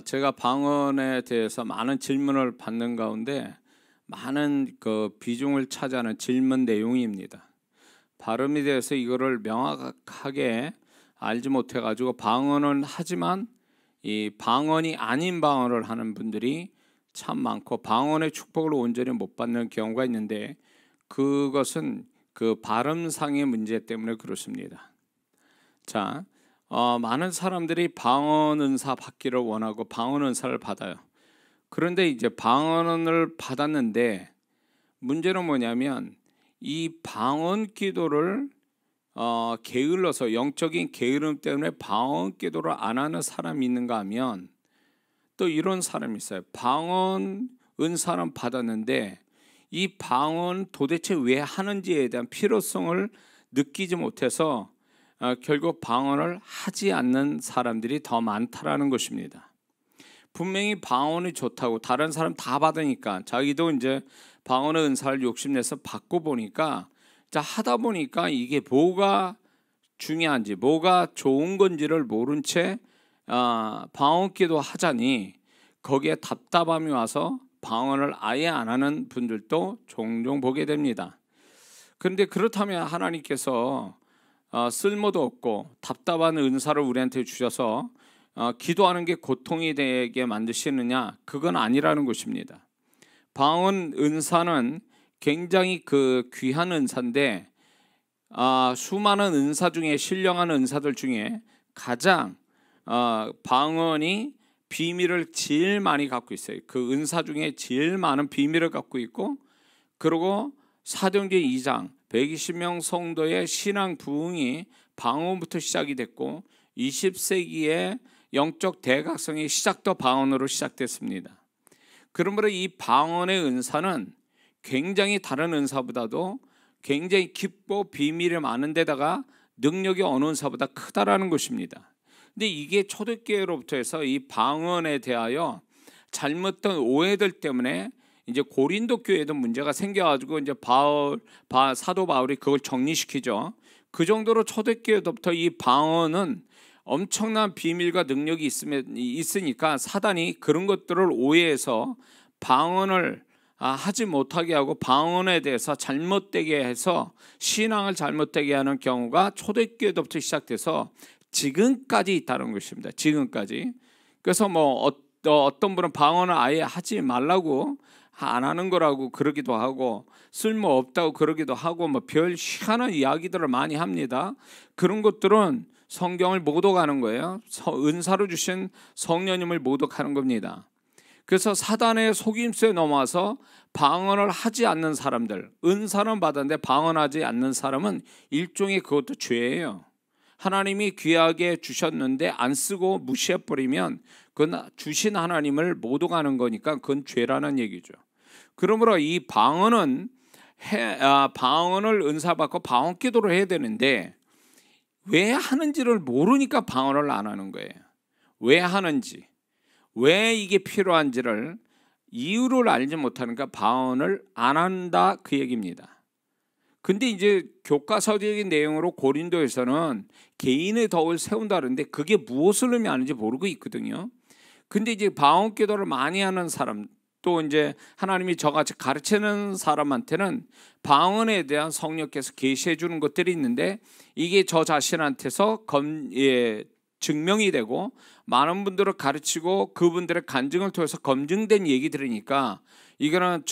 제가 방언에 대해서 많은 질문을 받는 가운데 많은 그 비중을 차지하는 질문 내용입니다. 발음에 대해서 이거를 명확하게 알지 못해 가지고 방언은 하지만 이 방언이 아닌 방언을 하는 분들이 참 많고 방언의 축복을 온전히 못 받는 경우가 있는데, 그것은 그 발음상의 문제 때문에 그렇습니다. 자, 많은 사람들이 방언 은사 받기를 원하고 방언 은사를 받아요. 그런데 이제 방언을 받았는데 문제는 뭐냐면 이 방언 기도를 게을러서 영적인 게으름 때문에 방언 기도를 안 하는 사람이 있는가 하면, 또 이런 사람이 있어요. 방언 은사는 받았는데 이 방언 도대체 왜 하는지에 대한 필요성을 느끼지 못해서 결국 방언을 하지 않는 사람들이 더 많다라는 것입니다. 분명히 방언이 좋다고 다른 사람 다 받으니까 자기도 이제 방언의 은사를 욕심내서 받고 보니까, 자, 하다 보니까 이게 뭐가 중요한지 뭐가 좋은 건지를 모른 채 방언 기도 하자니 거기에 답답함이 와서 방언을 아예 안 하는 분들도 종종 보게 됩니다. 그런데 그렇다면 하나님께서 쓸모도 없고 답답한 은사를 우리한테 주셔서 기도하는 게 고통이 되게 만드시느냐? 그건 아니라는 것입니다. 방언 은사는 굉장히 그 귀한 은사인데, 수많은 은사 중에 신령한 은사들 중에 가장 방언이 비밀을 제일 많이 갖고 있어요. 그 은사 중에 제일 많은 비밀을 갖고 있고, 그리고 사도행전 2장 120명 성도의 신앙 부흥이 방언부터 시작이 됐고 20세기의 영적 대각성의 시작도 방언으로 시작됐습니다. 그러므로 이 방언의 은사는 굉장히 다른 은사보다도 굉장히 깊고 비밀이 많은 데다가 능력이 어느 은사보다 크다라는 것입니다. 근데 이게 초대교회로부터 해서 이 방언에 대하여 잘못된 오해들 때문에 이제 고린도 교회에도 문제가 생겨가지고 이제 사도 바울이 그걸 정리시키죠. 그 정도로 초대교회부터 이 방언은 엄청난 비밀과 능력이 있으니까 사단이 그런 것들을 오해해서 방언을 하지 못하게 하고 방언에 대해서 잘못되게 해서 신앙을 잘못되게 하는 경우가 초대교회부터 시작돼서 지금까지 있다는 것입니다. 지금까지. 그래서 뭐 어떤 분은 방언을 아예 하지 말라고 안 하는 거라고 그러기도 하고 쓸모없다고 그러기도 하고 뭐 별 희한한 이야기들을 많이 합니다. 그런 것들은 성경을 모독하는 거예요. 은사로 주신 성령님을 모독하는 겁니다. 그래서 사단의 속임수에 넘어와서 방언을 하지 않는 사람들, 은사는 받았는데 방언하지 않는 사람은 일종의 그것도 죄예요. 하나님이 귀하게 주셨는데 안 쓰고 무시해버리면 그건 주신 하나님을 모독하는 거니까 그건 죄라는 얘기죠. 그러므로 이 방언은 방언을 은사받고 방언 기도를 해야 되는데 왜 하는지를 모르니까 방언을 안 하는 거예요. 왜 하는지, 왜 이게 필요한지를 이유를 알지 못하니까 방언을 안 한다, 그 얘기입니다. 근데 이제 교과서적인 내용으로 고린도에서는 개인의 덕을 세운다는데 그게 무엇을 의미하는지 모르고 있거든요. 근데 이제 방언 기도를 많이 하는 사람, 또 이제 하나님이 저같이 가르치는 사람한테는 방언에 대한 성령께서 계시해 주는 것들이 있는데 이게 저 자신한테서 증명이 되고 많은 분들을 가르치고 그분들의 간증을 통해서 검증된 얘기들이니까 이거는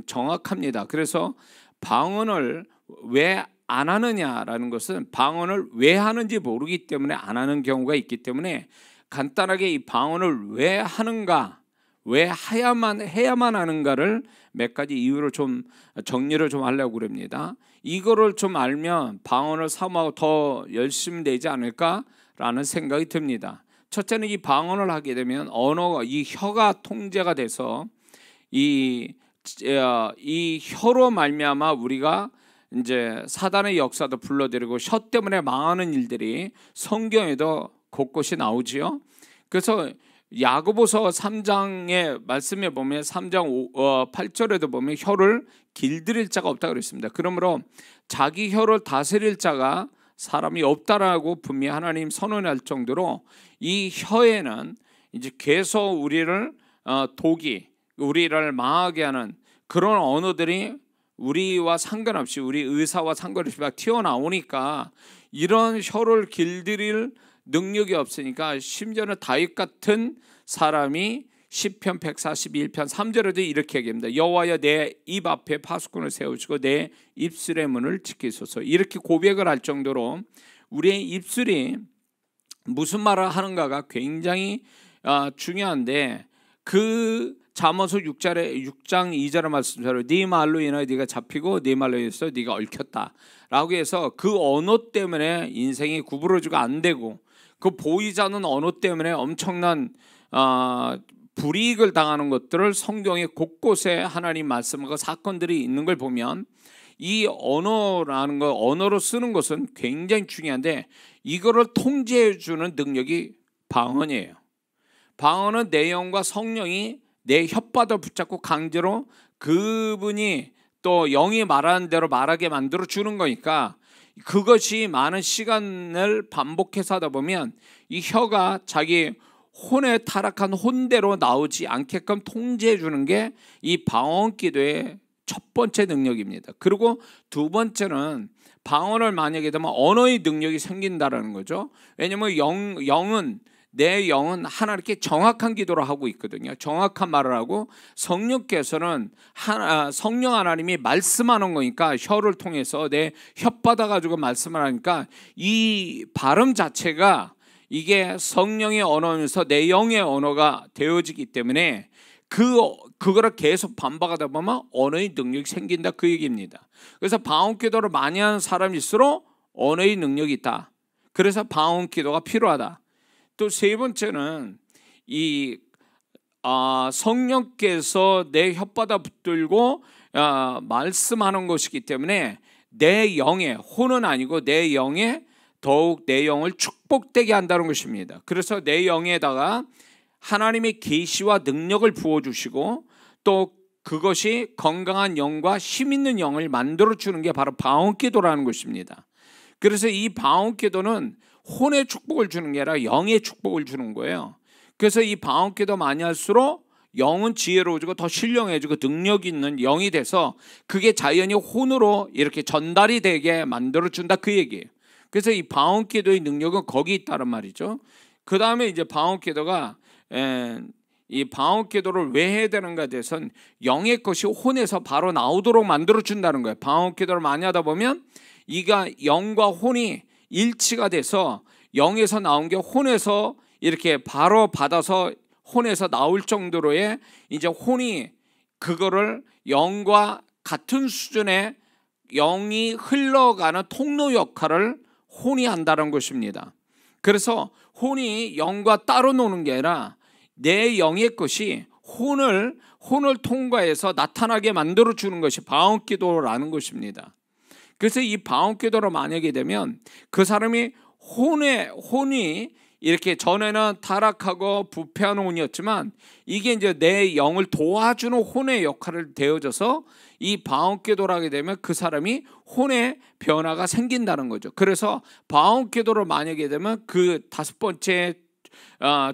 정확합니다. 그래서 방언을 왜 안 하느냐라는 것은 방언을 왜 하는지 모르기 때문에 안 하는 경우가 있기 때문에 간단하게 이 방언을 왜 하는가, 왜 해야만 하는가를 몇 가지 이유를 좀 정리를 좀 하려고 그럽니다. 이거를 좀 알면 방언을 사모하고 더 열심히 내지 않을까라는 생각이 듭니다. 첫째는 이 방언을 하게 되면 언어가, 이 혀가 통제가 돼서 이 혀로 말미암아 우리가 이제 사단의 역사도 불러들이고 혀 때문에 망하는 일들이 성경에도 곳곳이 나오지요. 그래서 야고보서 3장의 말씀에 보면 3장 8절에도 보면 혀를 길들일 자가 없다고 그랬습니다. 그러므로 자기 혀를 다스릴 자가 사람이 없다라고 분명히 하나님 선언할 정도로 이 혀에는 이제 계속 우리를 우리를 망하게 하는 그런 언어들이 우리와 상관없이, 우리 의사와 상관없이 막 튀어나오니까 이런 혀를 길들일 능력이 없으니까, 심지어는 다윗 같은 사람이 시편 141편 3절에도 이렇게 얘기합니다. 여호와여, 내 입 앞에 파수꾼을 세우시고 내 입술의 문을 지키소서. 이렇게 고백을 할 정도로 우리의 입술이 무슨 말을 하는가가 굉장히 중요한데, 그 잠언서 6장 2절의 말씀처럼 네 말로 인하여 네가 잡히고 네 말로 인해서 네가 얽혔다 라고 해서, 그 언어 때문에 인생이 구부러지고 안 되고, 그 보이지 않는 언어 때문에 엄청난 불이익을 당하는 것들을 성경의 곳곳에 하나님 말씀과 사건들이 있는 걸 보면, 이 언어라는 거, 언어로 쓰는 것은 굉장히 중요한데, 이거를 통제해 주는 능력이 방언이에요. 방언은 내 영과 성령이 내 혓바닥을 붙잡고 강제로 그분이 또 영이 말하는 대로 말하게 만들어 주는 거니까, 그것이 많은 시간을 반복해서 하다 보면 이 혀가 자기 혼에 타락한 혼대로 나오지 않게끔 통제해 주는 게 이 방언 기도의 첫 번째 능력입니다. 그리고 두 번째는, 방언을 만약에 되면 언어의 능력이 생긴다라는 거죠. 왜냐하면 내 영은 하나님께 정확한 기도를 하고 있거든요. 정확한 말을 하고, 성령께서는 성령 하나님이 말씀하는 거니까 혀를 통해서 내 혓바닥 가지고 말씀을 하니까, 이 발음 자체가 이게 성령의 언어면서 내 영의 언어가 되어지기 때문에, 그거를 계속 반복하다 보면 언어의 능력이 생긴다, 그 얘기입니다. 그래서 방언 기도를 많이 하는 사람일수록 언어의 능력이 있다. 그래서 방언 기도가 필요하다. 또 세 번째는, 이 성령께서 내 혓바닥 붙들고 말씀하는 것이기 때문에, 내 영의, 혼은 아니고 내 영의, 더욱 내 영을 축복되게 한다는 것입니다. 그래서 내 영에다가 하나님의 계시와 능력을 부어주시고, 또 그것이 건강한 영과 힘 있는 영을 만들어주는 게 바로 방언 기도라는 것입니다. 그래서 이 방언 기도는 혼의 축복을 주는 게 아니라 영의 축복을 주는 거예요. 그래서 이 방언 기도 많이 할수록 영은 지혜로워지고 더 신령해지고 능력 있는 영이 돼서, 그게 자연히 혼으로 이렇게 전달이 되게 만들어준다, 그 얘기예요. 그래서 이 방언 기도의 능력은 거기 있다는 말이죠. 그 다음에 이제 방언 기도가, 이 방언 기도를 왜 해야 되는가에 대해서는, 영의 것이 혼에서 바로 나오도록 만들어준다는 거예요. 방언 기도를 많이 하다 보면 이가 영과 혼이 일치가 돼서, 영에서 나온 게 혼에서 이렇게 바로 받아서 혼에서 나올 정도로의, 이제 혼이 그거를 영과 같은 수준의 영이 흘러가는 통로 역할을 혼이 한다는 것입니다. 그래서 혼이 영과 따로 노는 게 아니라 내 영의 것이 혼을 통과해서 나타나게 만들어 주는 것이 방언 기도라는 것입니다. 그래서 이 방언 기도를 만약에 되면, 그 사람이 혼이 이렇게 전에는 타락하고 부패한 혼이었지만, 이게 이제 내 영을 도와주는 혼의 역할을 되어져서, 이 방언 기도를 하게 되면 그 사람이 혼의 변화가 생긴다는 거죠. 그래서 방언 기도를 만약에 되면 그 다섯 번째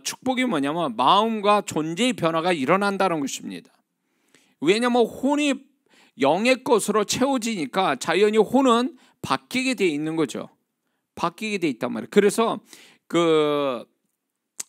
축복이 뭐냐면, 마음과 존재의 변화가 일어난다는 것입니다. 왜냐하면 혼이 영의 것으로 채워지니까 자연히 혼은 바뀌게 돼 있는 거죠. 바뀌게 돼 있단 말이에요. 그래서 그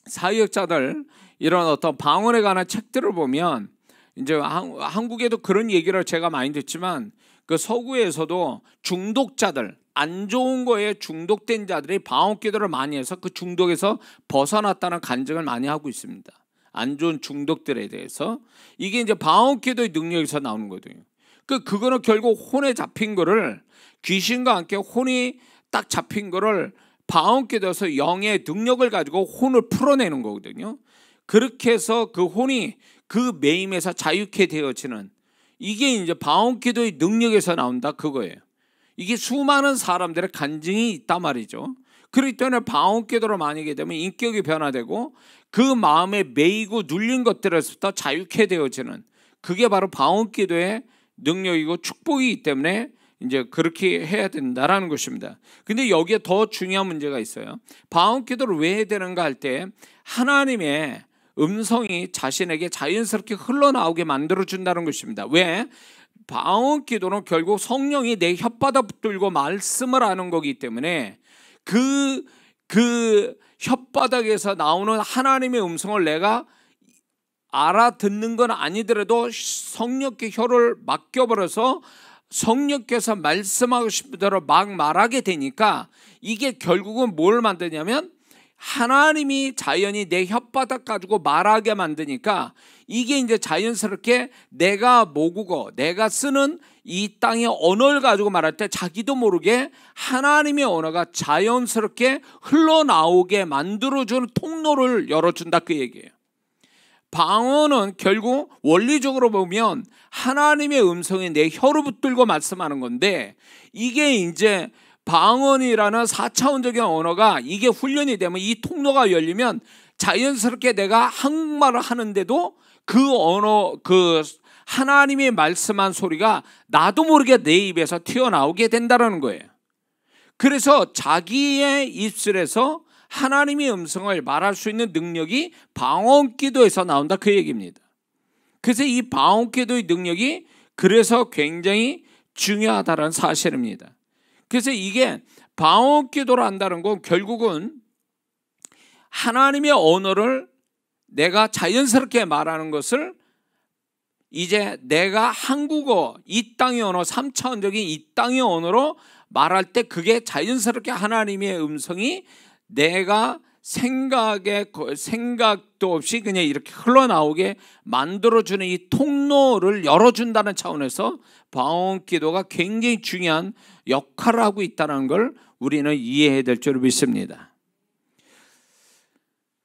사역자들, 이런 어떤 방언에 관한 책들을 보면, 이제 한국에도 그런 얘기를 제가 많이 듣지만, 그 서구에서도 중독자들, 안 좋은 거에 중독된 자들이 방언 기도를 많이 해서 그 중독에서 벗어났다는 간증을 많이 하고 있습니다. 안 좋은 중독들에 대해서. 이게 이제 방언 기도의 능력에서 나오는 거거든요. 그거는 결국 혼에 잡힌 거를, 귀신과 함께 혼이 딱 잡힌 거를 방언 기도에서 영의 능력을 가지고 혼을 풀어내는 거거든요. 그렇게 해서 그 혼이 그 매임에서 자유케 되어지는, 이게 이제 방언 기도의 능력에서 나온다, 그거예요. 이게 수많은 사람들의 간증이 있단 말이죠. 그렇기 때문에 방언 기도를 만약에 되면 인격이 변화되고, 그 마음에 매이고 눌린 것들에서부터 자유케 되어지는, 그게 바로 방언 기도의 능력이고 축복이기 때문에 이제 그렇게 해야 된다라는 것입니다. 근데 여기에 더 중요한 문제가 있어요. 방언 기도를 왜 해야 되는가 할 때, 하나님의 음성이 자신에게 자연스럽게 흘러나오게 만들어준다는 것입니다. 왜? 방언 기도는 결국 성령이 내 혓바닥 붙들고 말씀을 하는 거기 때문에 그 혓바닥에서 나오는 하나님의 음성을 내가 알아듣는 건 아니더라도 성령께 혀를 맡겨버려서 성령께서 말씀하고 싶은 대로 막 말하게 되니까 이게 결국은 뭘 만드냐면 하나님이 자연히 내 혓바닥 가지고 말하게 만드니까 이게 이제 자연스럽게 내가 모국어, 내가 쓰는 이 땅의 언어를 가지고 말할 때 자기도 모르게 하나님의 언어가 자연스럽게 흘러나오게 만들어주는 통로를 열어준다 그 얘기예요. 방언은 결국 원리적으로 보면 하나님의 음성이 내 혀로 붙들고 말씀하는 건데 이게 이제 방언이라는 4차원적인 언어가 이게 훈련이 되면 이 통로가 열리면 자연스럽게 내가 한국말을 하는데도 그 언어, 그 하나님이 말씀한 소리가 나도 모르게 내 입에서 튀어나오게 된다는 거예요. 그래서 자기의 입술에서 하나님의 음성을 말할 수 있는 능력이 방언 기도에서 나온다 그 얘기입니다. 그래서 이 방언 기도의 능력이 그래서 굉장히 중요하다는 사실입니다. 그래서 이게 방언 기도를 한다는 건 결국은 하나님의 언어를 내가 자연스럽게 말하는 것을 이제 내가 한국어, 이 땅의 언어, 3차원적인 이 땅의 언어로 말할 때 그게 자연스럽게 하나님의 음성이 내가 생각도 없이 그냥 이렇게 흘러나오게 만들어주는 이 통로를 열어준다는 차원에서 방언 기도가 굉장히 중요한 역할을 하고 있다는 걸 우리는 이해해야 될 줄 믿습니다.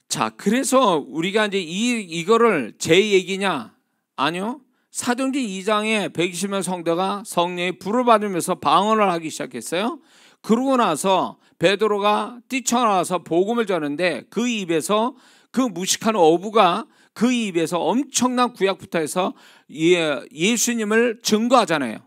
자, 그래서 우리가 이제 이거를 제 얘기냐? 아니요. 사도행전 2장에 120명 성도가 성령의 불을 받으면서 방언을 하기 시작했어요. 그러고 나서 베드로가 뛰쳐나와서 복음을 전하는데 그 입에서 그 무식한 어부가 그 입에서 엄청난 구약부터 해서 예수님을 증거하잖아요.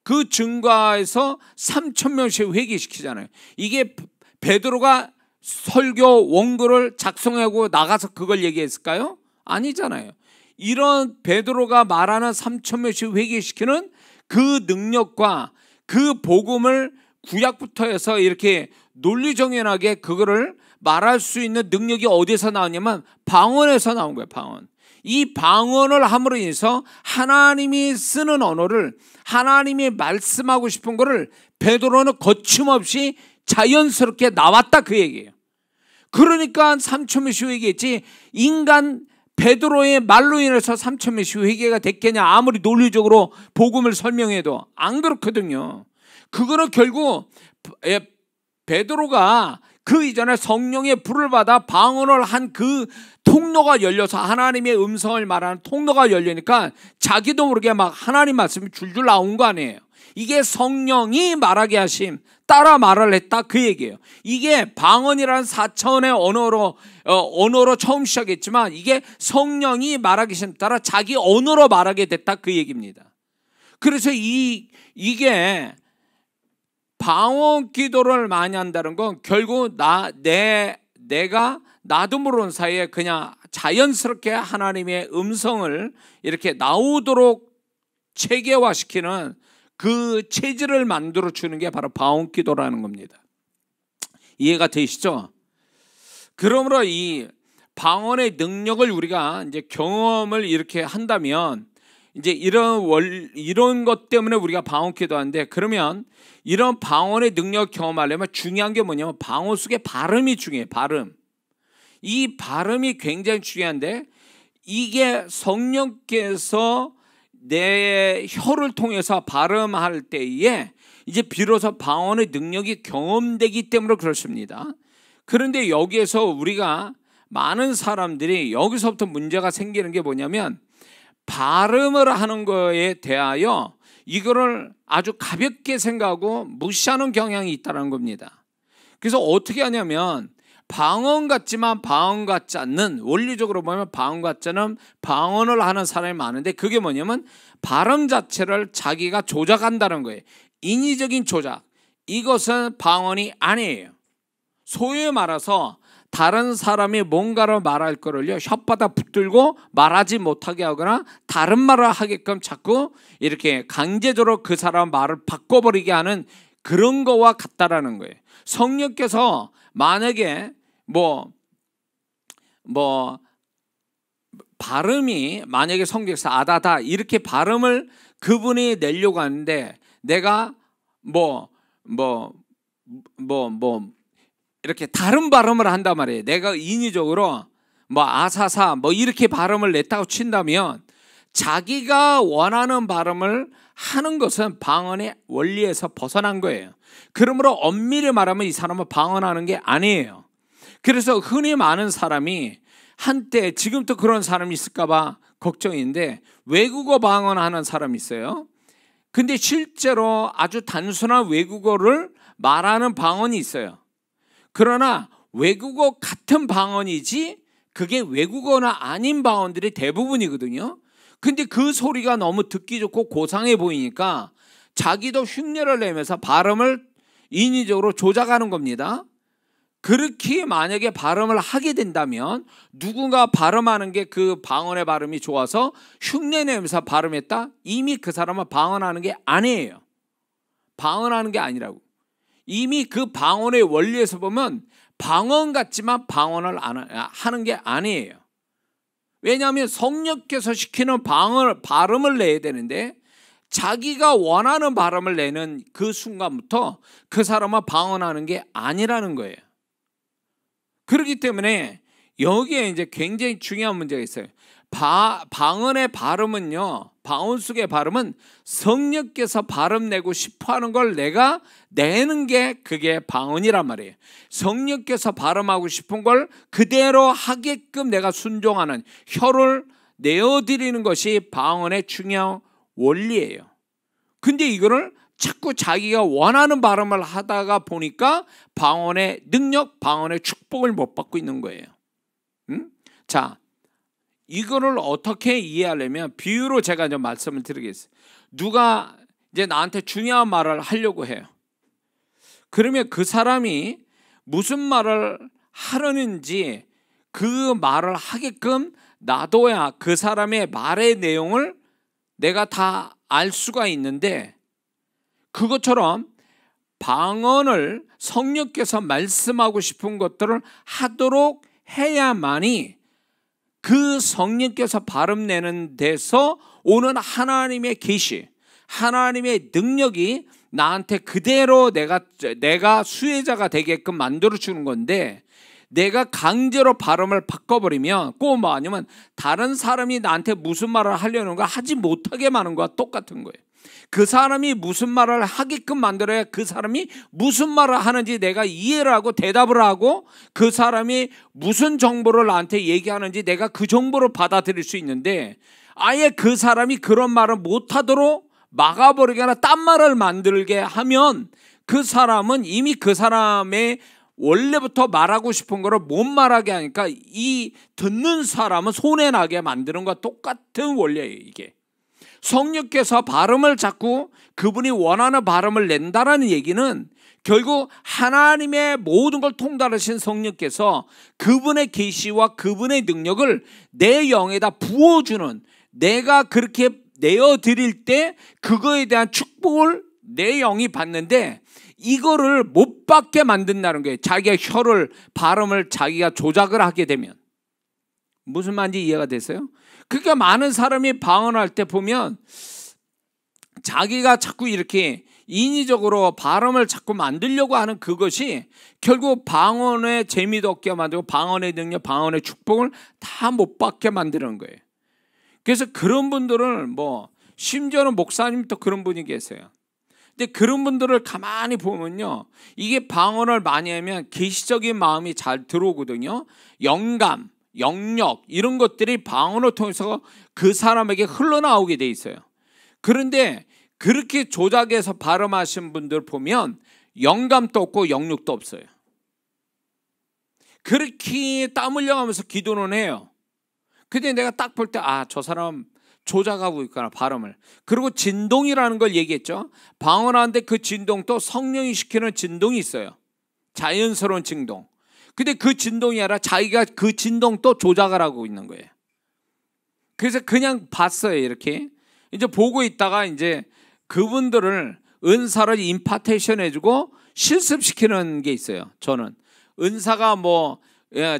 그 증거에서 3,000명씩 회개시키잖아요. 이게 베드로가 설교 원고를 작성하고 나가서 그걸 얘기했을까요? 아니잖아요. 이런 베드로가 말하는 3,000명씩 회개시키는 그 능력과 그 복음을 구약부터 해서 이렇게 논리정연하게 그거를 말할 수 있는 능력이 어디서 나왔냐면 방언에서 나온 거예요. 방언. 이 방언을 함으로 인해서 하나님이 쓰는 언어를 하나님이 말씀하고 싶은 거를 베드로는 거침없이 자연스럽게 나왔다 그 얘기예요. 그러니까 3,000명씩 회개했지 인간 베드로의 말로 인해서 3,000명씩 회개가 됐겠냐. 아무리 논리적으로 복음을 설명해도 안 그렇거든요. 그거는 결국 베드로가 그 이전에 성령의 불을 받아 방언을 한 그 통로가 열려서 하나님의 음성을 말하는 통로가 열리니까 자기도 모르게 막 하나님 말씀이 줄줄 나온 거 아니에요. 이게 성령이 말하게 하심 따라 말을 했다 그 얘기예요. 이게 방언이라는 4차원의 언어로 처음 시작했지만 이게 성령이 말하기 심 따라 자기 언어로 말하게 됐다 그 얘기입니다. 그래서 이게 방언 기도를 많이 한다는 건 결국 내가 나도 모르는 사이에 그냥 자연스럽게 하나님의 음성을 이렇게 나오도록 체계화시키는 그 체질을 만들어 주는 게 바로 방언 기도라는 겁니다. 이해가 되시죠? 그러므로 이 방언의 능력을 우리가 이제 경험을 이렇게 한다면 이제 이런 것 때문에 우리가 방언 기도하는데 그러면 이런 방언의 능력 경험하려면 중요한 게 뭐냐면 방언 속에 발음이 중요해요. 발음. 이 발음이 굉장히 중요한데 이게 성령께서 내 혀를 통해서 발음할 때에 이제 비로소 방언의 능력이 경험되기 때문에 그렇습니다. 그런데 여기에서 우리가 많은 사람들이 여기서부터 문제가 생기는 게 뭐냐면 발음을 하는 거에 대하여 이거를 아주 가볍게 생각하고 무시하는 경향이 있다는 겁니다. 그래서 어떻게 하냐면 방언 같지만 방언 같지 않는 원리적으로 보면 방언 같지 않은 방언을 하는 사람이 많은데 그게 뭐냐면 발음 자체를 자기가 조작한다는 거예요. 인위적인 조작. 이것은 방언이 아니에요. 소위 말해서 다른 사람이 뭔가를 말할 거를요 혓바닥 붙들고 말하지 못하게 하거나 다른 말을 하게끔 자꾸 이렇게 강제적으로 그 사람 말을 바꿔버리게 하는 그런 거와 같다라는 거예요. 성령께서 만약에 발음이 만약에 성경에서 아다다 이렇게 발음을 그분이 내려고 하는데 내가 이렇게 다른 발음을 한단 말이에요. 내가 인위적으로 아사사 이렇게 발음을 냈다고 친다면 자기가 원하는 발음을 하는 것은 방언의 원리에서 벗어난 거예요. 그러므로 엄밀히 말하면 이 사람은 방언하는 게 아니에요. 그래서 흔히 많은 사람이 한때 지금도 그런 사람이 있을까 봐 걱정인데 외국어 방언하는 사람이 있어요. 근데 실제로 아주 단순한 외국어를 말하는 방언이 있어요. 그러나 외국어 같은 방언이지 그게 외국어나 아닌 방언들이 대부분이거든요. 근데 그 소리가 너무 듣기 좋고 고상해 보이니까 자기도 흉내를 내면서 발음을 인위적으로 조작하는 겁니다. 그렇게 만약에 발음을 하게 된다면 누군가 발음하는 게 그 방언의 발음이 좋아서 흉내내면서 발음했다? 이미 그 사람은 방언하는 게 아니에요. 방언하는 게 아니라고. 이미 그 방언의 원리에서 보면 방언 같지만 방언을 하는 게 아니에요. 왜냐하면 성령께서 시키는 발음을 내야 되는데 자기가 원하는 발음을 내는 그 순간부터 그 사람은 방언하는 게 아니라는 거예요. 그렇기 때문에 여기에 이제 굉장히 중요한 문제가 있어요. 방언의 발음은요, 방언 속의 발음은 성령께서 발음 내고 싶어 하는 걸 내가 내는 게 그게 방언이란 말이에요. 성령께서 발음하고 싶은 걸 그대로 하게끔 내가 순종하는 혀를 내어드리는 것이 방언의 중요한 원리예요. 근데 이거를 자꾸 자기가 원하는 발음을 하다가 보니까 방언의 능력, 방언의 축복을 못 받고 있는 거예요. 자, 이거를 어떻게 이해하려면 비유로 제가 좀 말씀을 드리겠습니다. 누가 이제 나한테 중요한 말을 하려고 해요. 그러면 그 사람이 무슨 말을 하려는지 그 말을 하게끔 놔둬야 그 사람의 말의 내용을 내가 다 알 수가 있는데, 그것처럼 방언을 성령께서 말씀하고 싶은 것들을 하도록 해야만이 그 성령께서 발음 내는 데서 오는 하나님의 계시, 하나님의 능력이 나한테 그대로 내가 수혜자가 되게끔 만들어 주는 건데, 내가 강제로 발음을 바꿔버리면 꼭 아니면 다른 사람이 나한테 무슨 말을 하려는 거 하지 못하게 하는 거와 똑같은 거예요. 그 사람이 무슨 말을 하게끔 만들어야 그 사람이 무슨 말을 하는지 내가 이해를 하고 대답을 하고 그 사람이 무슨 정보를 나한테 얘기하는지 내가 그 정보를 받아들일 수 있는데, 아예 그 사람이 그런 말을 못하도록 막아버리거나 딴 말을 만들게 하면 그 사람은 이미 그 사람의 원래부터 말하고 싶은 거를 못 말하게 하니까 이 듣는 사람은 손해나게 만드는 것과 똑같은 원리예요. 이게 성령께서 발음을 자꾸 그분이 원하는 발음을 낸다라는 얘기는 결국 하나님의 모든 걸 통달하신 성령께서 그분의 계시와 그분의 능력을 내 영에다 부어주는, 내가 그렇게 내어드릴 때 그거에 대한 축복을 내 영이 받는데 이거를 못 받게 만든다는 거예요. 자기가 혀를 발음을 자기가 조작을 하게 되면. 무슨 말인지 이해가 되세요? 그러니까 많은 사람이 방언할 때 보면 자기가 자꾸 이렇게 인위적으로 발음을 자꾸 만들려고 하는 그것이 결국 방언의 재미도 없게 만들고 방언의 능력, 방언의 축복을 다 못 받게 만드는 거예요. 그래서 그런 분들은 심지어는 목사님도 그런 분이 계세요. 근데 그런 분들을 가만히 보면요, 이게 방언을 많이 하면 계시적인 마음이 잘 들어오거든요. 영감, 영역 이런 것들이 방언을 통해서 그 사람에게 흘러나오게 돼 있어요. 그런데 그렇게 조작해서 발음하신 분들 보면 영감도 없고 영역도 없어요. 그렇게 땀 흘려가면서 기도는 해요. 근데 내가 딱 볼 때 저 사람 조작하고 있거나 발음을. 그리고 진동이라는 걸 얘기했죠. 방언하는데 그 진동도 성령이 시키는 진동이 있어요. 자연스러운 진동. 근데 그 진동이 아니라 자기가 그 진동 또 조작을 하고 있는 거예요. 그래서 그냥 봤어요. 이렇게 이제 보고 있다가 이제 그분들을 은사를 임파테이션 해주고 실습시키는 게 있어요. 저는 은사가 뭐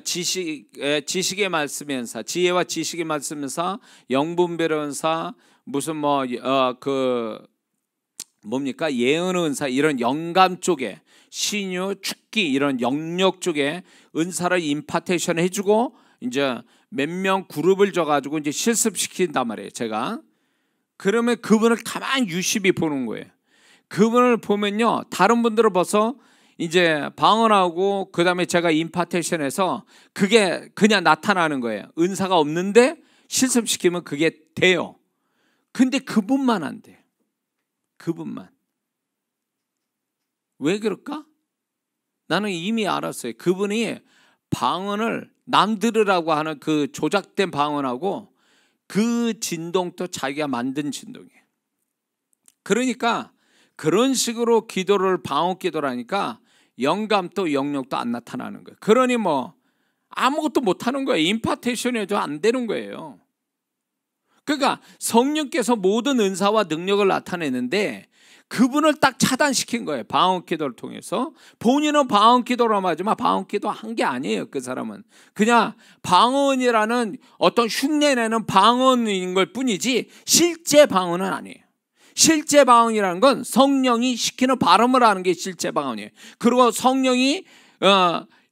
지식의 말씀 은사, 지혜와 지식의 말씀 은사, 영분별 은사, 무슨 뭐 뭡니까 예언 은사, 이런 영감 쪽에 신유, 축기 이런 영역 쪽에 은사를 임파테이션 해주고 이제 몇 명 그룹을 줘가지고 이제 실습시킨단 말이에요. 제가 그러면 그분을 가만히 유심히 보는 거예요. 그분을 보면요, 다른 분들을 봐서 이제 방언하고 그 다음에 제가 임파테이션해서 그게 그냥 나타나는 거예요. 은사가 없는데 실습시키면 그게 돼요. 근데 그분만 안 돼요. 그분만. 왜 그럴까? 나는 이미 알았어요. 그분이 방언을 남들으라고 하는 그 조작된 방언하고 그 진동도 자기가 만든 진동이에요. 그러니까 그런 식으로 기도를 방언 기도를 하니까 영감도 영역도 안 나타나는 거예요. 그러니 뭐 아무것도 못하는 거예요. 임파테이션이 안 되는 거예요. 그러니까 성령께서 모든 은사와 능력을 나타내는데 그분을 딱 차단시킨 거예요. 방언 기도를 통해서. 본인은 방언 기도를 하지만 방언 기도 한 게 아니에요. 그 사람은 그냥 방언이라는 어떤 흉내내는 방언인 걸 뿐이지 실제 방언은 아니에요. 실제 방언이라는 건 성령이 시키는 발음을 하는 게 실제 방언이에요. 그리고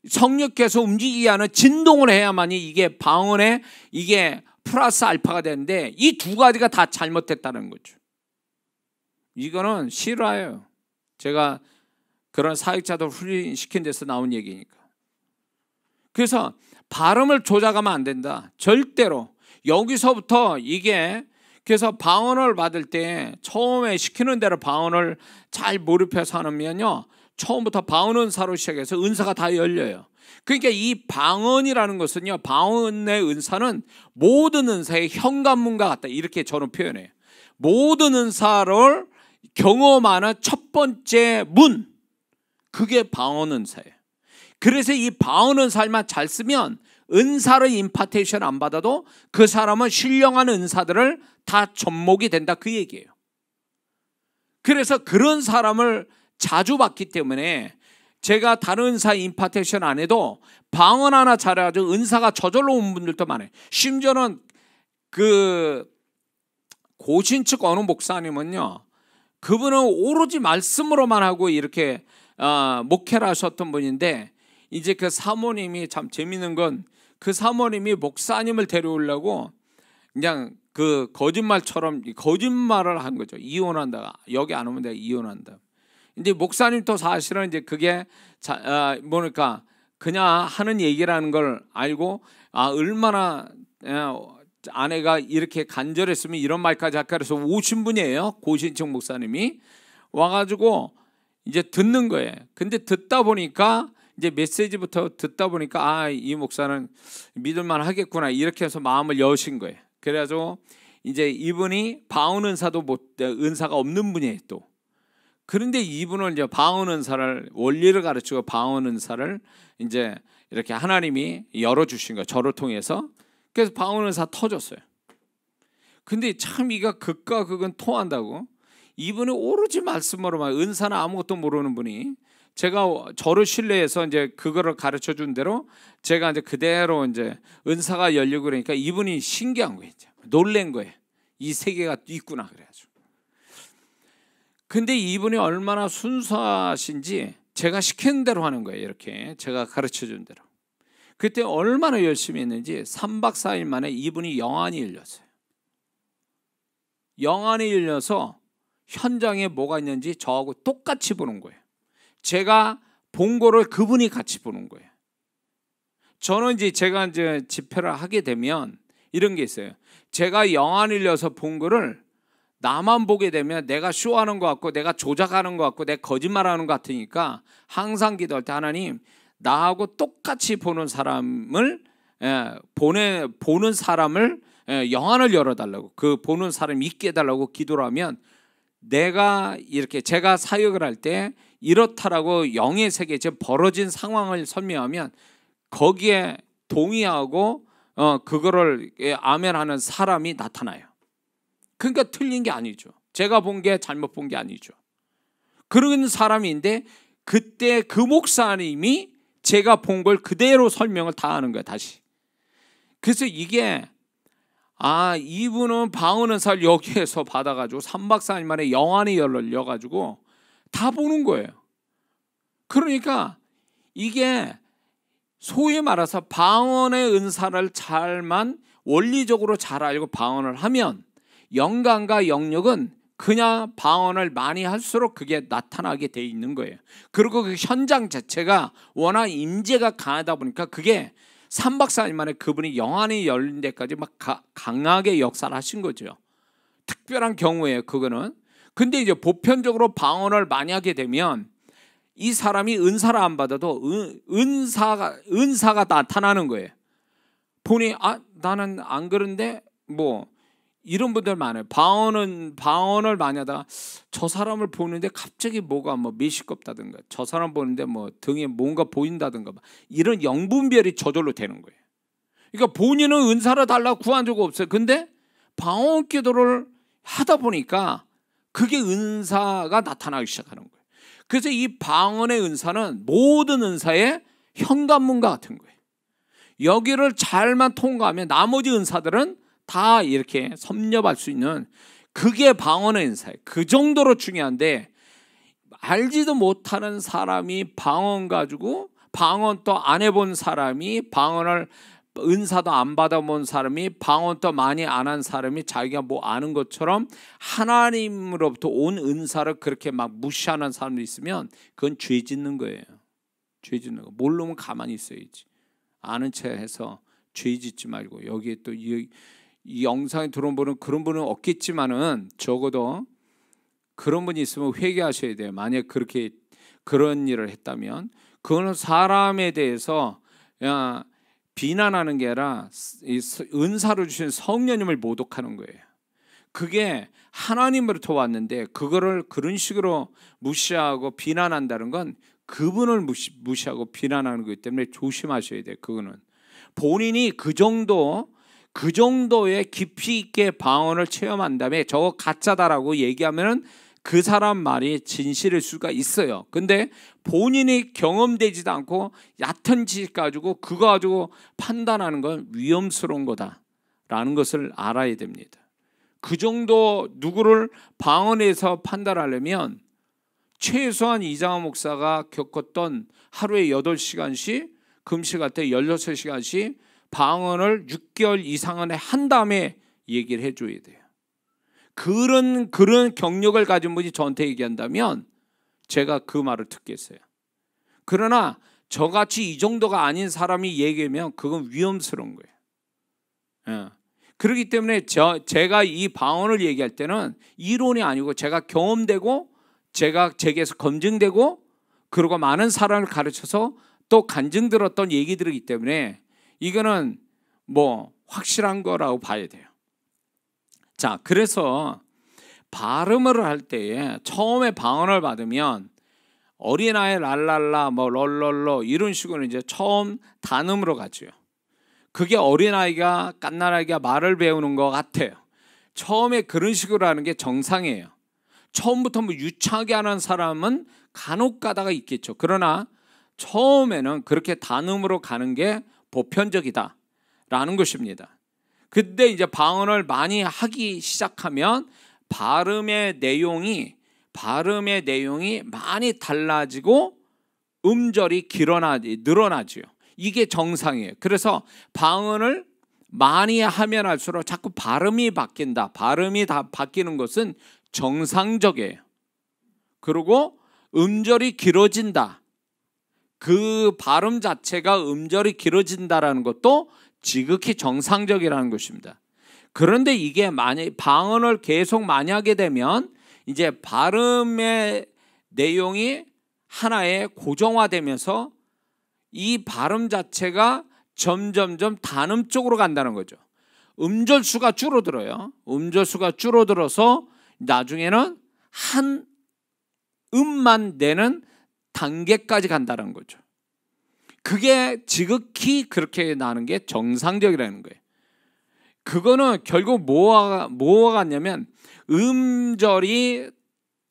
성령께서 움직이게 하는 진동을 해야만이 이게 방언에 이게 플러스 알파가 되는데 이 두 가지가 다 잘못됐다는 거죠. 이거는 실화예요. 제가 그런 사역자들 훈련시킨 데서 나온 얘기니까. 그래서 발음을 조작하면 안 된다. 절대로. 여기서부터 이게 그래서 방언을 받을 때 처음에 시키는 대로 방언을 잘 몰입해서 하면요, 처음부터 방언 은사로 시작해서 은사가 다 열려요. 그러니까 이 방언이라는 것은요, 방언의 은사는 모든 은사의 현관문과 같다, 이렇게 저는 표현해요. 모든 은사를 경험하는 첫 번째 문, 그게 방언 은사예요. 그래서 이 방언 은사만 잘 쓰면 은사를 임파테이션 안 받아도 그 사람은 신령한 은사들을 다 접목이 된다, 그 얘기예요. 그래서 그런 사람을 자주 봤기 때문에 제가 다른 은사 임파테이션 안 해도 방언 하나 잘해가지고 은사가 저절로 온 분들도 많아요. 심지어는 그 고신측 어느 목사님은요, 그분은 오로지 말씀으로만 하고 이렇게 목회를 하셨던 분인데, 이제 그 사모님이 참 재밌는 건 그 사모님이 목사님을 데려오려고 그냥 그 거짓말처럼 거짓말을 한 거죠. 이혼한다. 여기 안 오면 내가 이혼한다. 이제 목사님도 사실은 이제 그게 뭐랄까 그냥 하는 얘기라는 걸 알고 얼마나 아내가 이렇게 간절했으면 이런 말까지 할까 그래서 오신 분이에요. 고신청 목사님이 와가지고 이제 듣는 거예요. 근데 듣다 보니까 이제 메시지부터 듣다 보니까 이 목사는 믿을만 하겠구나, 이렇게 해서 마음을 여신 거예요. 그래가지고 이제 이분이 방언 은사도 은사가 없는 분이에요 또. 그런데 이분은 이제 방언 은사를 원리를 가르치고 방언 은사를 이제 이렇게 하나님이 열어주신 거예요. 저를 통해서. 그래서 방언 은사 터졌어요. 근데 참 이가 극과 극은 통한다고. 이분이 오로지 말씀으로만, 은사는 아무것도 모르는 분이 제가 저를 신뢰해서 이제 그거를 가르쳐 준 대로 제가 이제 그대로 이제 은사가 열리고 그러니까 이분이 신기한 거예요. 놀란 거예요. 이 세계가 있구나 그래가지고. 근데 이분이 얼마나 순수하신지 제가 시키는 대로 하는 거예요. 이렇게 제가 가르쳐 준 대로. 그때 얼마나 열심히 했는지 3박 4일 만에 이분이 영안이 열렸어요. 영안이 열려서 현장에 뭐가 있는지 저하고 똑같이 보는 거예요. 제가 본 거를 그분이 같이 보는 거예요. 저는 이제 제가 이제 집회를 하게 되면 이런 게 있어요. 제가 영안 열려서 본 거를 나만 보게 되면 내가 쇼하는 것 같고 내가 조작하는 것 같고 내가 거짓말하는 것 같으니까 항상 기도할 때 하나님, 나하고 똑같이 보는 사람을 보는 사람을 영안을 열어달라고, 그 보는 사람이 있게 해달라고 기도를 하면 내가 이렇게 제가 사역을 할 때 이렇다라고 영의 세계에 지금 벌어진 상황을 설명하면 거기에 동의하고 그거를 아멘하는 사람이 나타나요. 그러니까 틀린 게 아니죠. 제가 본 게 잘못 본 게 아니죠. 그런 사람인데 그때 그 목사님이 제가 본 걸 그대로 설명을 다 하는 거예요. 다시. 그래서 이게 이분은 방언 은사를 여기에서 받아가지고 3박 4일 만에 영안이 열려가지고 다 보는 거예요. 그러니까 이게 소위 말해서 방언의 은사를 잘만 원리적으로 잘 알고 방언을 하면 영감과 영역은 그냥 방언을 많이 할수록 그게 나타나게 돼 있는 거예요. 그리고 그 현장 자체가 워낙 임재가 강하다 보니까 그게 3박 4일 만에 그분이 영안이 열린 데까지 막 강하게 역사를 하신 거죠. 특별한 경우예요, 그거는. 근데 이제 보편적으로 방언을 많이 하게 되면 이 사람이 은사를 안 받아도 은사가 나타나는 거예요. 보니 나는 안 그런데 뭐 이런 분들 많아요. 방언을 많이 하다가 저 사람을 보는데 갑자기 뭐가 메시껍다든가 저 사람 보는데 등에 뭔가 보인다든가 이런 영분별이 저절로 되는 거예요. 그러니까 본인은 은사를 달라고 구한 적 없어요. 근데 방언 기도를 하다 보니까 그게 은사가 나타나기 시작하는 거예요. 그래서 이 방언의 은사는 모든 은사의 현관문과 같은 거예요. 여기를 잘만 통과하면 나머지 은사들은 다 이렇게 섭렵할 수 있는 그게 방언의 은사예요. 그 정도로 중요한데 알지도 못하는 사람이 방언 가지고 방언도 안 해본 사람이 방언을 은사도 안 받아본 사람이 방언도 많이 안 한 사람이 자기가 뭐 아는 것처럼 하나님으로부터 온 은사를 그렇게 막 무시하는 사람도 있으면 그건 죄 짓는 거예요. 죄 짓는 거. 모르면 가만히 있어야지. 아는 체 해서 죄 짓지 말고 여기에 또 이 영상에 들어온 분은 그런 분은 없겠지만은 적어도 그런 분이 있으면 회개하셔야 돼요. 만약 그렇게 그런 일을 했다면 그거는 사람에 대해서 비난하는 게 아니라 은사를 주신 성령님을 모독하는 거예요. 그게 하나님으로부터 왔는데 그거를 그런 식으로 무시하고 비난한다는 건 그분을 무시하고 비난하는 거기 때문에 조심하셔야 돼요. 그거는 본인이 그 정도의 깊이 있게 방언을 체험한 다음에 저거 가짜다라고 얘기하면은 그 사람 말이 진실일 수가 있어요. 근데 본인이 경험되지도 않고 얕은 지식 가지고 그거 가지고 판단하는 건 위험스러운 거다라는 것을 알아야 됩니다. 그 정도 누구를 방언에서 판단하려면 최소한 이장하 목사가 겪었던 하루에 8시간씩 금식할 때 16시간씩 방언을 6개월 이상은 한 다음에 얘기를 해줘야 돼요. 그런 경력을 가진 분이 저한테 얘기한다면 제가 그 말을 듣겠어요. 그러나 저같이 이 정도가 아닌 사람이 얘기하면 그건 위험스러운 거예요. 그렇기 때문에 제가 이 방언을 얘기할 때는 이론이 아니고 제가 경험되고 제게서 검증되고 그리고 많은 사람을 가르쳐서 또 간증 들었던 얘기들이기 때문에 이거는 확실한 거라고 봐야 돼요. 자, 그래서 발음을 할 때에 처음에 방언을 받으면 어린아이 랄랄라 럴럴러 이런 식으로 이제 처음 단음으로 가죠. 그게 어린아이가 갓난아이가 말을 배우는 것 같아요. 처음에 그런 식으로 하는 게 정상이에요. 처음부터 유창하게 하는 사람은 간혹 가다가 있겠죠. 그러나 처음에는 그렇게 단음으로 가는 게 보편적이다라는 것입니다. 근데 이제 방언을 많이 하기 시작하면 발음의 내용이 많이 달라지고 음절이 늘어나죠. 이게 정상이에요. 그래서 방언을 많이 하면 할수록 자꾸 발음이 바뀐다. 발음이 다 바뀌는 것은 정상적이에요. 그리고 음절이 길어진다. 그 발음 자체가 음절이 길어진다라는 것도 지극히 정상적이라는 것입니다. 그런데 이게 만약 방언을 계속 많이 하게 되면 이제 발음의 내용이 하나에 고정화되면서 이 발음 자체가 점점점 단음 쪽으로 간다는 거죠. 음절수가 줄어들어요. 음절수가 줄어들어서 나중에는 한 음만 내는 단계까지 간다는 거죠. 그게 지극히 그렇게 나는 게 정상적이라는 거예요. 그거는 결국 뭐와 같냐면 음절이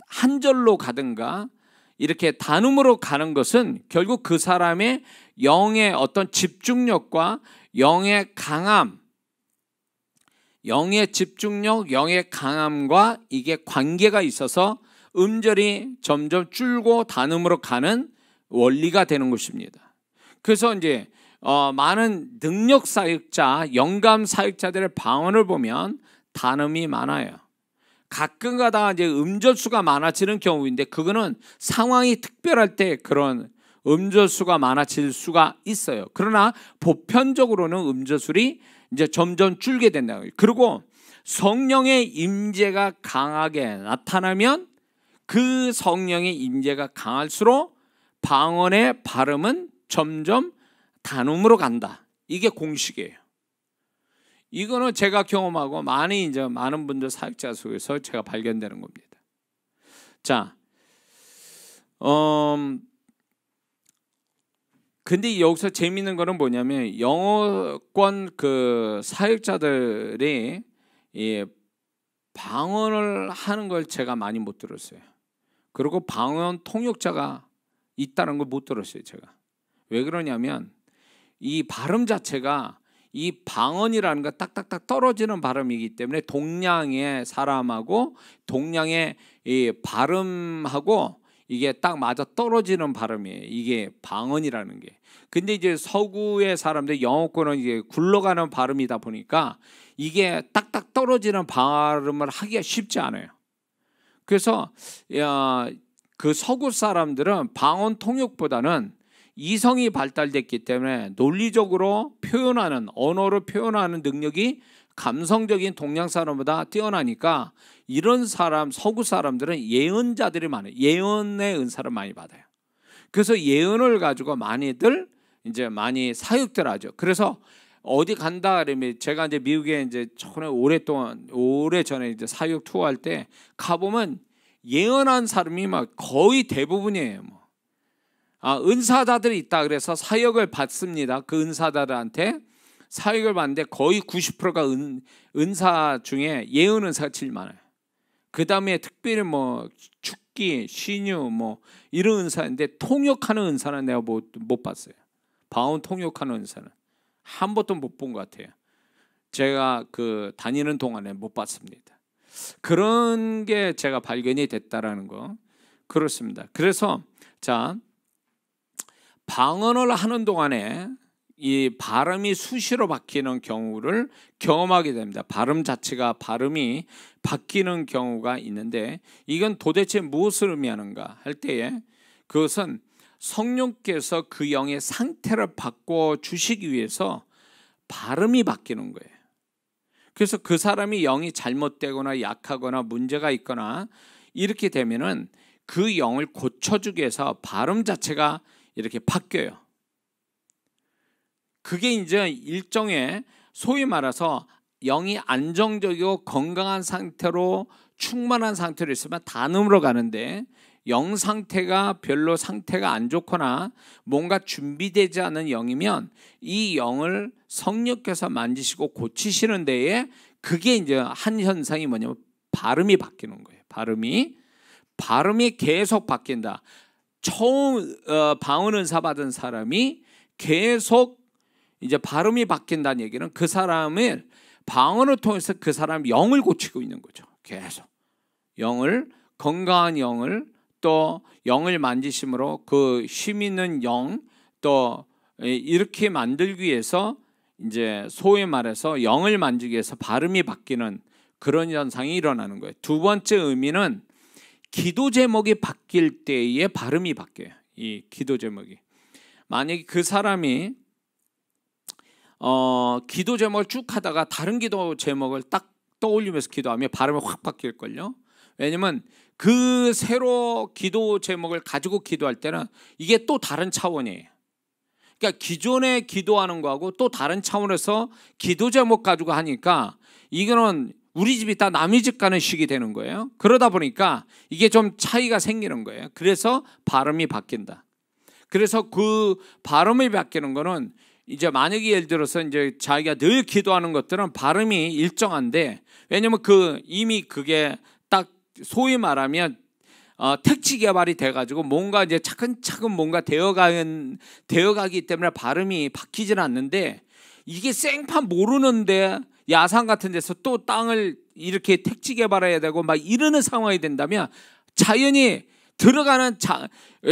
한 절로 가든가 이렇게 단음으로 가는 것은 결국 그 사람의 영의 어떤 집중력과 영의 강함, 영의 집중력, 영의 강함과 이게 관계가 있어서 음절이 점점 줄고 단음으로 가는 원리가 되는 것입니다. 그래서 이제 많은 능력 사역자, 영감 사역자들의 방언을 보면 단음이 많아요. 가끔 가다가 이제 음절수가 많아지는 경우인데 그거는 상황이 특별할 때 그런 음절수가 많아질 수가 있어요. 그러나 보편적으로는 음절술이 이제 점점 줄게 된다는 거예요. 그리고 성령의 임재가 강하게 나타나면 그 성령의 임재가 강할수록 방언의 발음은 점점 단음으로 간다. 이게 공식이에요. 이거는 제가 경험하고 많은 분들 사역자 속에서 제가 발견되는 겁니다. 자, 근데 여기서 재미있는 거는 뭐냐면 영어권 그 사역자들이 이 방언을 하는 걸 제가 많이 못 들었어요. 그리고 방언 통역자가 있다는 걸 못 들었어요, 제가. 왜 그러냐면 이 발음 자체가 이 방언이라는 거 딱딱딱 떨어지는 발음이기 때문에 동양의 사람하고 동양의 이 발음하고 이게 딱 맞아 떨어지는 발음이에요. 이게 방언이라는 게. 근데 이제 서구의 사람들 영어권은 이제 굴러가는 발음이다 보니까 이게 딱딱 떨어지는 발음을 하기가 쉽지 않아요. 그래서 그 서구 사람들은 방언 통역보다는 이성이 발달됐기 때문에 논리적으로 표현하는, 언어로 표현하는 능력이 감성적인 동양 사람보다 뛰어나니까 이런 사람, 서구 사람들은 예언자들이 많아요. 예언의 은사를 많이 받아요. 그래서 예언을 가지고 많이들 이제 많이 사역들 하죠. 그래서 어디 간다 그러면 제가 이제 미국에 이제 오래전에 이제 사역 투어할 때 가보면 예언한 사람이 막 거의 대부분이에요. 은사자들이 있다 그래서 사역을 받습니다. 그 은사자들한테 사역을 받는데 거의 90%가 은사 중에 예언 은사가 제일 많아요. 그 다음에 특별히 뭐 축기, 신유 뭐 이런 은사인데 통역하는 은사는 내가 못 봤어요. 방언 통역하는 은사는 한 번도 못 본 것 같아요. 제가 그 다니는 동안에 못 봤습니다. 그런 게 제가 발견이 됐다라는 거. 그렇습니다. 그래서 자, 방언을 하는 동안에 이 발음이 수시로 바뀌는 경우를 경험하게 됩니다. 발음이 바뀌는 경우가 있는데 이건 도대체 무엇을 의미하는가 할 때에 그것은 성령께서 그 영의 상태를 바꿔 주시기 위해서 발음이 바뀌는 거예요. 그래서 그 사람이 영이 잘못되거나 약하거나 문제가 있거나 이렇게 되면은 그 영을 고쳐주기 위해서 발음 자체가 이렇게 바뀌어요. 그게 이제 일종의 소위 말해서 영이 안정적이고 건강한 상태로 충만한 상태로 있으면 단음으로 가는데 영 상태가 별로 상태가 안 좋거나 뭔가 준비되지 않은 영이면 이 영을 성령께서 만지시고 고치시는 데에 그게 이제 한 현상이 뭐냐면 발음이 바뀌는 거예요. 발음이 계속 바뀐다. 처음 방언 은사 받은 사람이 계속 이제 발음이 바뀐다는 얘기는 그 사람을 방언을 통해서 그 사람 영을 고치고 있는 거죠. 계속 건강한 영을 또 영을 만지심으로 그 힘 있는 영 또 이렇게 만들기 위해서 이제 소위 말해서 영을 만지기 위해서 발음이 바뀌는 그런 현상이 일어나는 거예요. 두 번째 의미는 기도 제목이 바뀔 때의 발음이 바뀌어요. 이 기도 제목이 만약에 그 사람이 기도 제목을 쭉 하다가 다른 기도 제목을 딱 떠올리면서 기도하면 발음이 확 바뀔걸요. 왜냐면 그 새로 기도 제목을 가지고 기도할 때는 이게 또 다른 차원이에요. 그러니까 기존에 기도하는 거하고 또 다른 차원에서 기도 제목 가지고 하니까 이거는 우리 집이 다 남의 집 가는 식이 되는 거예요. 그러다 보니까 이게 좀 차이가 생기는 거예요. 그래서 발음이 바뀐다. 그래서 그 발음이 바뀌는 거는 이제 만약에 예를 들어서 이제 자기가 늘 기도하는 것들은 발음이 일정한데, 왜냐면 이미 그게 딱 소위 말하면 택지 개발이 돼가지고 뭔가 이제 차근차근 뭔가 되어가기 때문에 발음이 바뀌지는 않는데, 이게 생판 모르는데 야산 같은 데서 또 땅을 이렇게 택지 개발해야 되고 막 이러는 상황이 된다면 자연히 들어가는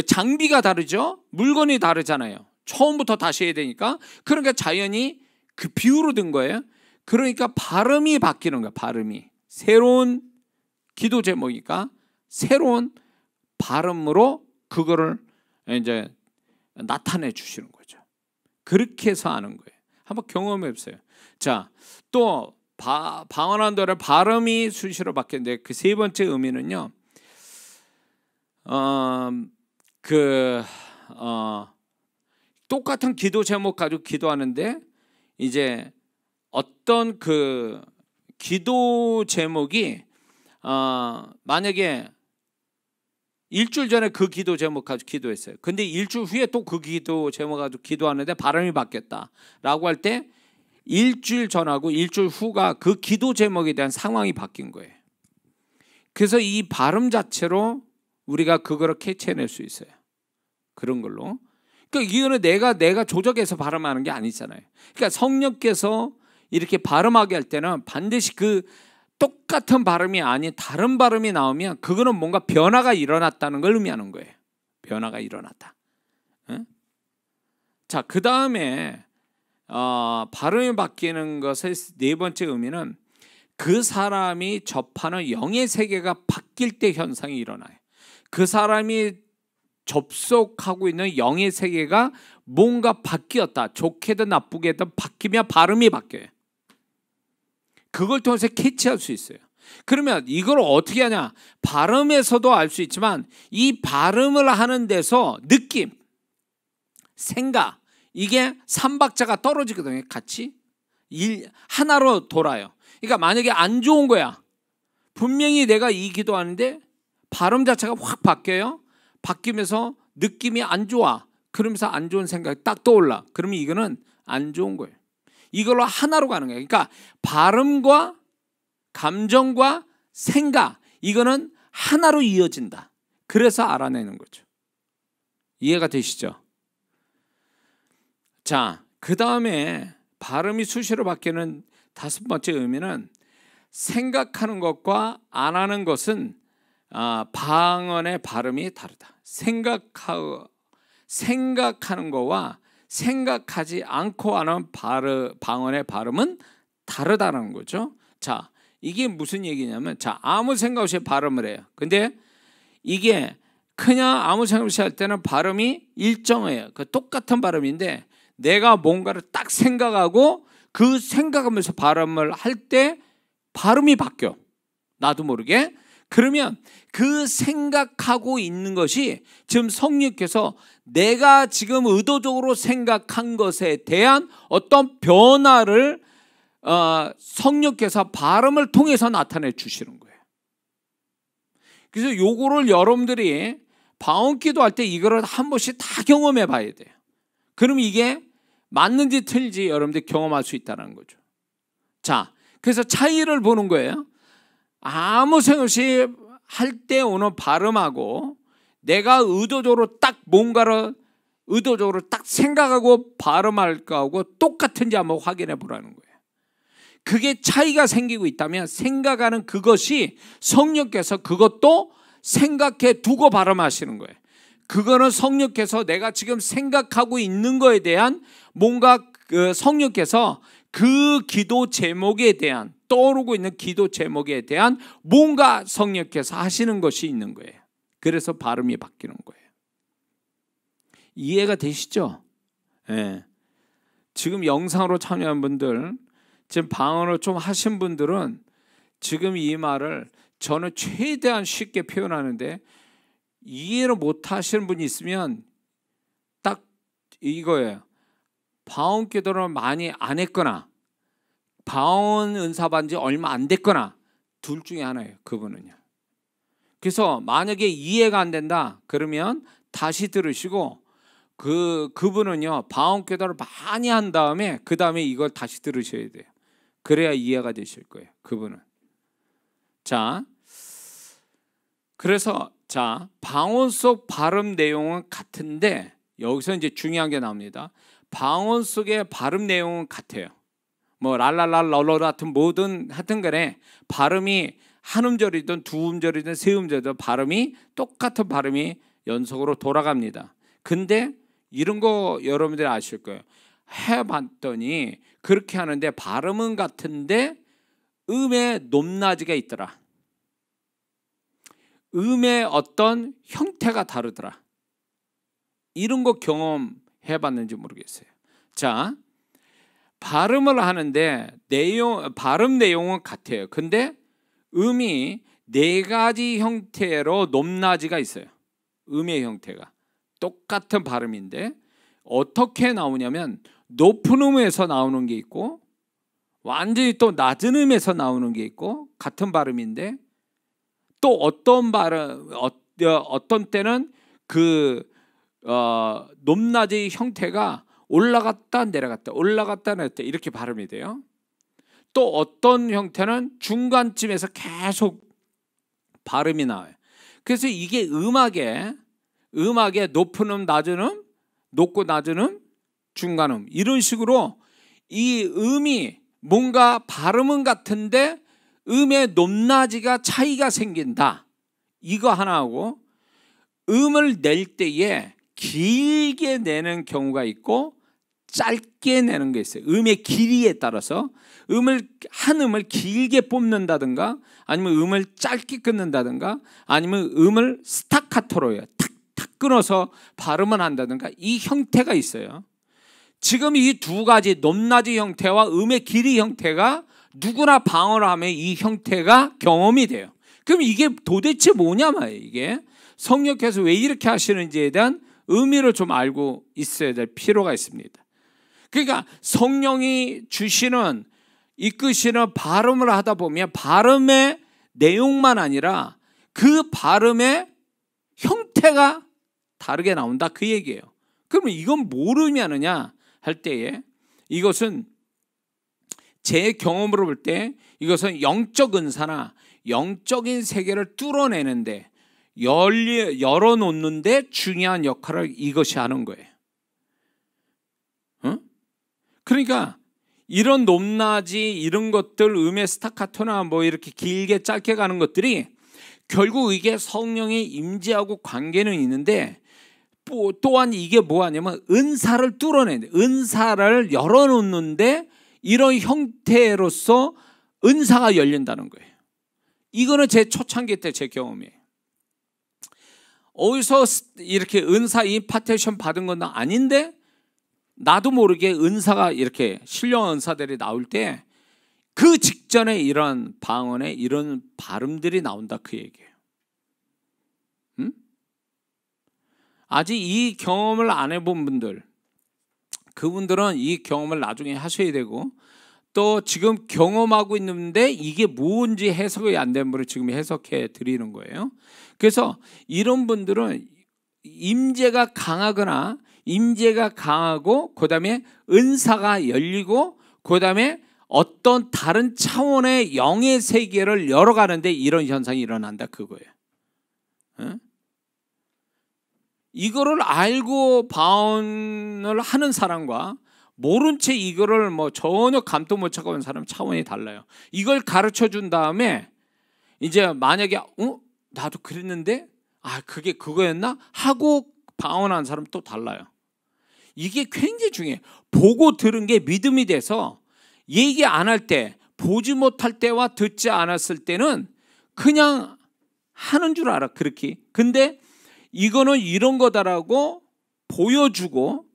장비가 다르죠. 물건이 다르잖아요. 처음부터 다시 해야 되니까. 그러니까 자연히 그 비유로 든 거예요. 그러니까 발음이 바뀌는 거예요. 발음이. 새로운 기도 제목이니까 새로운 발음으로 그거를 이제 나타내 주시는 거죠. 그렇게 해서 아는 거예요. 한번 경험해 보세요. 자, 또 방언한다는 발음이 수시로 바뀌는데 그 세 번째 의미는요. 똑같은 기도 제목 가지고 기도하는데 이제 어떤 그 기도 제목이 만약에 일주일 전에 그 기도 제목 가지고 기도했어요. 근데 일주일 후에 또 그 기도 제목 가지고 기도하는데 발음이 바뀌었다라고 할 때 일주일 전하고 일주일 후가 그 기도 제목에 대한 상황이 바뀐 거예요. 그래서 이 발음 자체로 우리가 그거를 캐치해낼 수 있어요. 그런 걸로. 그러니까 이거는 내가 조작해서 발음하는 게 아니잖아요. 그러니까 성령께서 이렇게 발음하게 할 때는 반드시 그 똑같은 발음이 아닌 다른 발음이 나오면 그거는 뭔가 변화가 일어났다는 걸 의미하는 거예요. 변화가 일어났다. 응? 자, 그 다음에 발음이 바뀌는 것의 네 번째 의미는 그 사람이 접하는 영의 세계가 바뀔 때 현상이 일어나요. 그 사람이 접속하고 있는 영의 세계가 뭔가 바뀌었다. 좋게든 나쁘게든 바뀌면 발음이 바뀌어요. 그걸 통해서 캐치할 수 있어요. 그러면 이걸 어떻게 하냐? 발음에서도 알 수 있지만 이 발음을 하는 데서 느낌, 생각, 이게 삼박자가 떨어지거든요. 같이 하나로 돌아요. 그러니까 만약에 안 좋은 거야. 분명히 내가 이 기도하는데 발음 자체가 확 바뀌어요. 바뀌면서 느낌이 안 좋아. 그러면서 안 좋은 생각이 딱 떠올라. 그러면 이거는 안 좋은 거예요. 이걸로 하나로 가는 거예요. 그러니까 발음과 감정과 생각, 이거는 하나로 이어진다. 그래서 알아내는 거죠. 이해가 되시죠? 자, 그 다음에 발음이 수시로 바뀌는 다섯 번째 의미는 생각하는 것과 안 하는 것은 방언의 발음이 다르다. 생각하는 거와 생각하지 않고 하는 방언의 발음은 다르다는 거죠. 자, 이게 무슨 얘기냐면, 자, 아무 생각 없이 발음을 해요. 근데 이게 그냥 아무 생각 없이 할 때는 발음이 일정해요. 그 똑같은 발음인데 내가 뭔가를 딱 생각하고 그 생각하면서 발음을 할 때 발음이 바뀌어. 나도 모르게. 그러면 그 생각하고 있는 것이 지금 성령께서 내가 지금 의도적으로 생각한 것에 대한 어떤 변화를 성령께서 발음을 통해서 나타내 주시는 거예요. 그래서 요거를 여러분들이 방언 기도할 때 이거를 한 번씩 다 경험해 봐야 돼요. 그럼 이게 맞는지 틀린지 여러분들이 경험할 수 있다는 거죠. 자, 그래서 차이를 보는 거예요. 아무 생각 없이 할 때 오는 발음하고 내가 의도적으로 딱 뭔가를 의도적으로 딱 생각하고 발음할 거하고 똑같은지 한번 확인해 보라는 거예요. 그게 차이가 생기고 있다면 생각하는 그것이 성령께서 그것도 생각해 두고 발음하시는 거예요. 그거는 성령께서 내가 지금 생각하고 있는 거에 대한 뭔가 성령께서 그 기도 제목에 대한 떠오르고 있는 기도 제목에 대한 뭔가 성령께서 하시는 것이 있는 거예요. 그래서 발음이 바뀌는 거예요. 이해가 되시죠? 네. 지금 영상으로 참여한 분들, 지금 방언을 좀 하신 분들은 지금 이 말을 저는 최대한 쉽게 표현하는데 이해를 못 하시는 분이 있으면 딱 이거예요. 방언 기도를 많이 안 했거나 방언 은사 받은 지 얼마 안 됐거나 둘 중에 하나예요. 그분은요. 그래서 만약에 이해가 안 된다 그러면 다시 들으시고 그분은요 방언 기도를 많이 한 다음에 그 다음에 이걸 다시 들으셔야 돼요. 그래야 이해가 되실 거예요. 그분은. 자, 그래서 자 방언 속 발음 내용은 같은데 여기서 이제 중요한 게 나옵니다. 방언 속의 발음 내용은 같아요. 뭐 랄랄랄러러 같은 모든 하여튼 간에 발음이 한 음절이든 두 음절이든 세 음절이든 발음이 똑같은 발음이 연속으로 돌아갑니다. 근데 이런 거 여러분들이 아실 거예요. 해봤더니 그렇게 하는데 발음은 같은데 음의 높낮이가 있더라. 음의 어떤 형태가 다르더라. 이런 거 경험해봤는지 모르겠어요. 자, 발음을 하는데 발음 내용은 같아요. 근데 음이 네 가지 형태로 높낮이가 있어요. 음의 형태가 똑같은 발음인데 어떻게 나오냐면 높은 음에서 나오는 게 있고 완전히 또 낮은 음에서 나오는 게 있고 같은 발음인데 또 어떤 발음 어떤 때는 그 높낮이 형태가 올라갔다 내려갔다 올라갔다 내려갔다 이렇게 발음이 돼요. 또 어떤 형태는 중간쯤에서 계속 발음이 나와요. 그래서 이게 음악에 높은 음, 낮은 음, 높고 낮은 음, 중간 음 이런 식으로 이 음이 뭔가 발음은 같은데 음의 높낮이가 차이가 생긴다. 이거 하나하고 음을 낼 때에 길게 내는 경우가 있고 짧게 내는 게 있어요. 음의 길이에 따라서 한 음을 길게 뽑는다든가 아니면 음을 짧게 끊는다든가 아니면 음을 스타카토로 해요. 탁탁 끊어서 발음을 한다든가 이 형태가 있어요. 지금 이 두 가지 높낮이 형태와 음의 길이 형태가 누구나 방언을 하면 이 형태가 경험이 돼요. 그럼 이게 도대체 뭐냐 말이에요. 이게 성령께서 왜 이렇게 하시는지에 대한 의미를 좀 알고 있어야 될 필요가 있습니다. 그러니까 성령이 주시는 이끄시는 발음을 하다 보면 발음의 내용만 아니라 그 발음의 형태가 다르게 나온다 그 얘기예요. 그러면 이건 뭘 의미하느냐 할 때에 이것은 제 경험으로 볼 때 이것은 영적 은사나 영적인 세계를 뚫어내는데 열어놓는데 중요한 역할을 이것이 하는 거예요. 그러니까 이런 높낮이 이런 것들 음의 스타카토나 뭐 이렇게 길게 짧게 가는 것들이 결국 이게 성령의 임재하고 관계는 있는데 또한 이게 뭐하냐면 은사를 뚫어내는 은사를 열어놓는데 이런 형태로서 은사가 열린다는 거예요. 이거는 제 초창기 때 제 경험이에요. 어디서 이렇게 은사 임파테이션 받은 건 아닌데 나도 모르게 은사가 이렇게 신령 은사들이 나올 때 그 직전에 이런 방언에 이런 발음들이 나온다 그 얘기예요. 아직 이 경험을 안 해본 분들 그분들은 이 경험을 나중에 하셔야 되고 또 지금 경험하고 있는데 이게 뭔지 해석이 안 된 분을 지금 해석해 드리는 거예요. 그래서 이런 분들은 임재가 강하거나 임재가 강하고 그 다음에 은사가 열리고 그 다음에 어떤 다른 차원의 영의 세계를 열어가는데 이런 현상이 일어난다 그거예요. 이거를 알고 방언을 하는 사람과 모른 채 이거를 뭐 전혀 감도 못 차고 온 사람 차원이 달라요. 이걸 가르쳐 준 다음에 이제 만약에 나도 그랬는데 그게 그거였나 하고 방언하는 사람 또 달라요. 이게 굉장히 중요해요. 보고 들은 게 믿음이 돼서 얘기 안 할 때 보지 못할 때와 듣지 않았을 때는 그냥 하는 줄 알아 그렇게. 근데 이거는 이런 거다라고 보여주고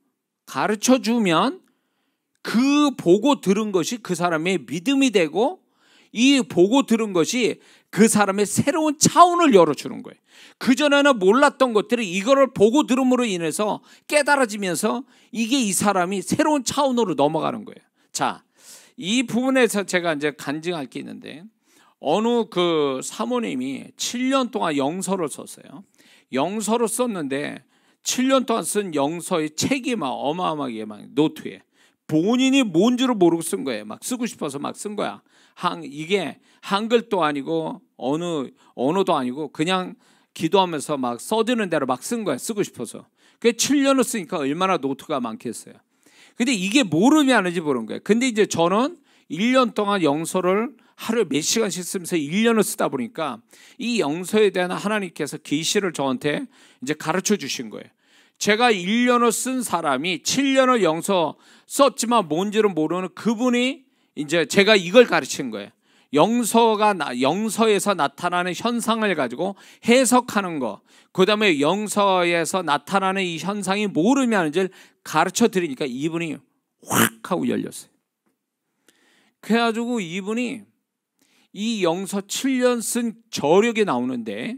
가르쳐주면 그 보고 들은 것이 그 사람의 믿음이 되고 이 보고 들은 것이 그 사람의 새로운 차원을 열어주는 거예요. 그전에는 몰랐던 것들이 이거를 보고 들음으로 인해서 깨달아지면서 이게 이 사람이 새로운 차원으로 넘어가는 거예요. 자, 이 부분에서 제가 이제 간증할 게 있는데, 어느 그 사모님이 7년 동안 영서를 썼어요. 영서를 썼는데 7년 동안 쓴 영서의 책이 막 어마어마하게 막 노트에 본인이 뭔지를 모르고 쓴 거예요. 막 쓰고 싶어서 막 쓴 거야. 이게 한글도 아니고 어느 언어도 아니고 그냥 기도하면서 막 써드는 대로 막 쓴 거야. 쓰고 싶어서. 그 7년을 쓰니까 얼마나 노트가 많겠어요. 근데 이게 모르면 하는지 모르는 거예요. 근데 이제 저는 1년 동안 영서를 하루에 몇 시간씩 쓰면서 1년을 쓰다 보니까 이 영서에 대한 하나님께서 계시를 저한테 이제 가르쳐 주신 거예요. 제가 1년을 쓴 사람이 7년을 영서 썼지만 뭔지를 모르는 그분이 이제 제가 이걸 가르친 거예요. 영서에서 나타나는 현상을 가지고 해석하는 거, 그 다음에 영서에서 나타나는 이 현상이 모르면 하는지를 가르쳐 드리니까 이분이 확 하고 열렸어요. 그래가지고 이분이 이 영서 7년 쓴 저력이 나오는데,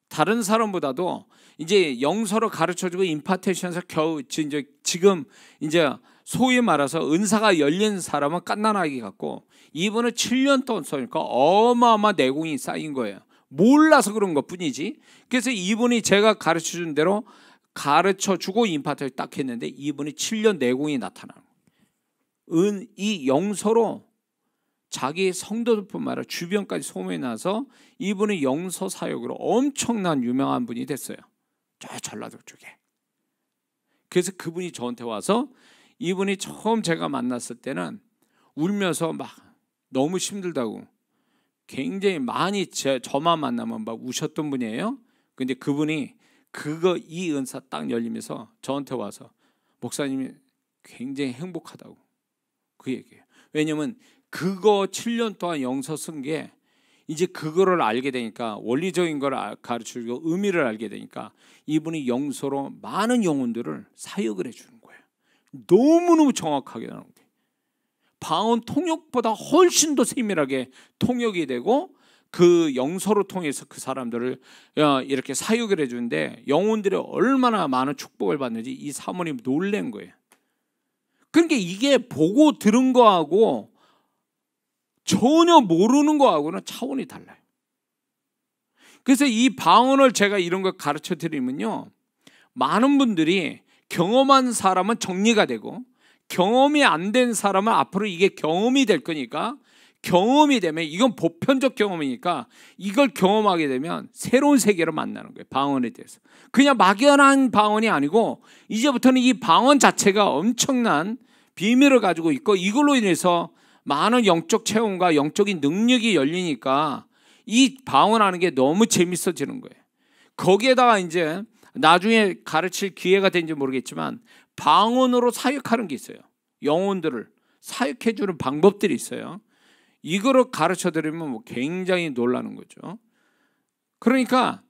다른 사람보다도 이제 영서로 가르쳐주고 임파테이션에서 겨우 지금 이제 소위 말해서 은사가 열린 사람은 갓난아기 같고, 이분은 7년 동안 써니까 어마어마한 내공이 쌓인 거예요. 몰라서 그런 것 뿐이지. 그래서 이분이 제가 가르쳐준 대로 가르쳐주고 임파테이션 딱 했는데 이분이 7년 내공이 나타나는 거예요. 이 영서로 자기 성도들뿐만 아니라 주변까지 소문이 나서 이분이 영서 사역으로 엄청난 유명한 분이 됐어요. 저 전라도 쪽에. 그래서 그분이 저한테 와서, 이분이 처음 제가 만났을 때는 울면서 막 너무 힘들다고 굉장히 많이 저만 만나면 막 우셨던 분이에요. 근데 그분이 이 은사 딱 열리면서 저한테 와서 목사님이 굉장히 행복하다고 그 얘기예요. 왜냐면 그거 7년 동안 영서 쓴 게 이제 그거를 알게 되니까, 원리적인 걸 가르치고 의미를 알게 되니까 이분이 영서로 많은 영혼들을 사역을 해주는 거예요. 너무너무 정확하게 나오는 거예요. 방언 통역보다 훨씬 더 세밀하게 통역이 되고 그 영서로 통해서 그 사람들을 이렇게 사역을 해주는데 영혼들이 얼마나 많은 축복을 받는지 이 사모님 놀란 거예요. 그러니까 이게 보고 들은 거하고 전혀 모르는 거하고는 차원이 달라요. 그래서 이 방언을 제가 이런 걸 가르쳐 드리면요, 많은 분들이 경험한 사람은 정리가 되고 경험이 안 된 사람은 앞으로 이게 경험이 될 거니까, 경험이 되면 이건 보편적 경험이니까 이걸 경험하게 되면 새로운 세계를 만나는 거예요. 방언에 대해서 그냥 막연한 방언이 아니고 이제부터는 이 방언 자체가 엄청난 비밀을 가지고 있고, 이걸로 인해서 많은 영적 체험과 영적인 능력이 열리니까 이 방언하는 게 너무 재밌어지는 거예요. 거기에다가 이제 나중에 가르칠 기회가 된지 모르겠지만 방언으로 사역하는 게 있어요. 영혼들을 사역해주는 방법들이 있어요. 이거를 가르쳐 드리면 뭐 굉장히 놀라는 거죠. 그러니까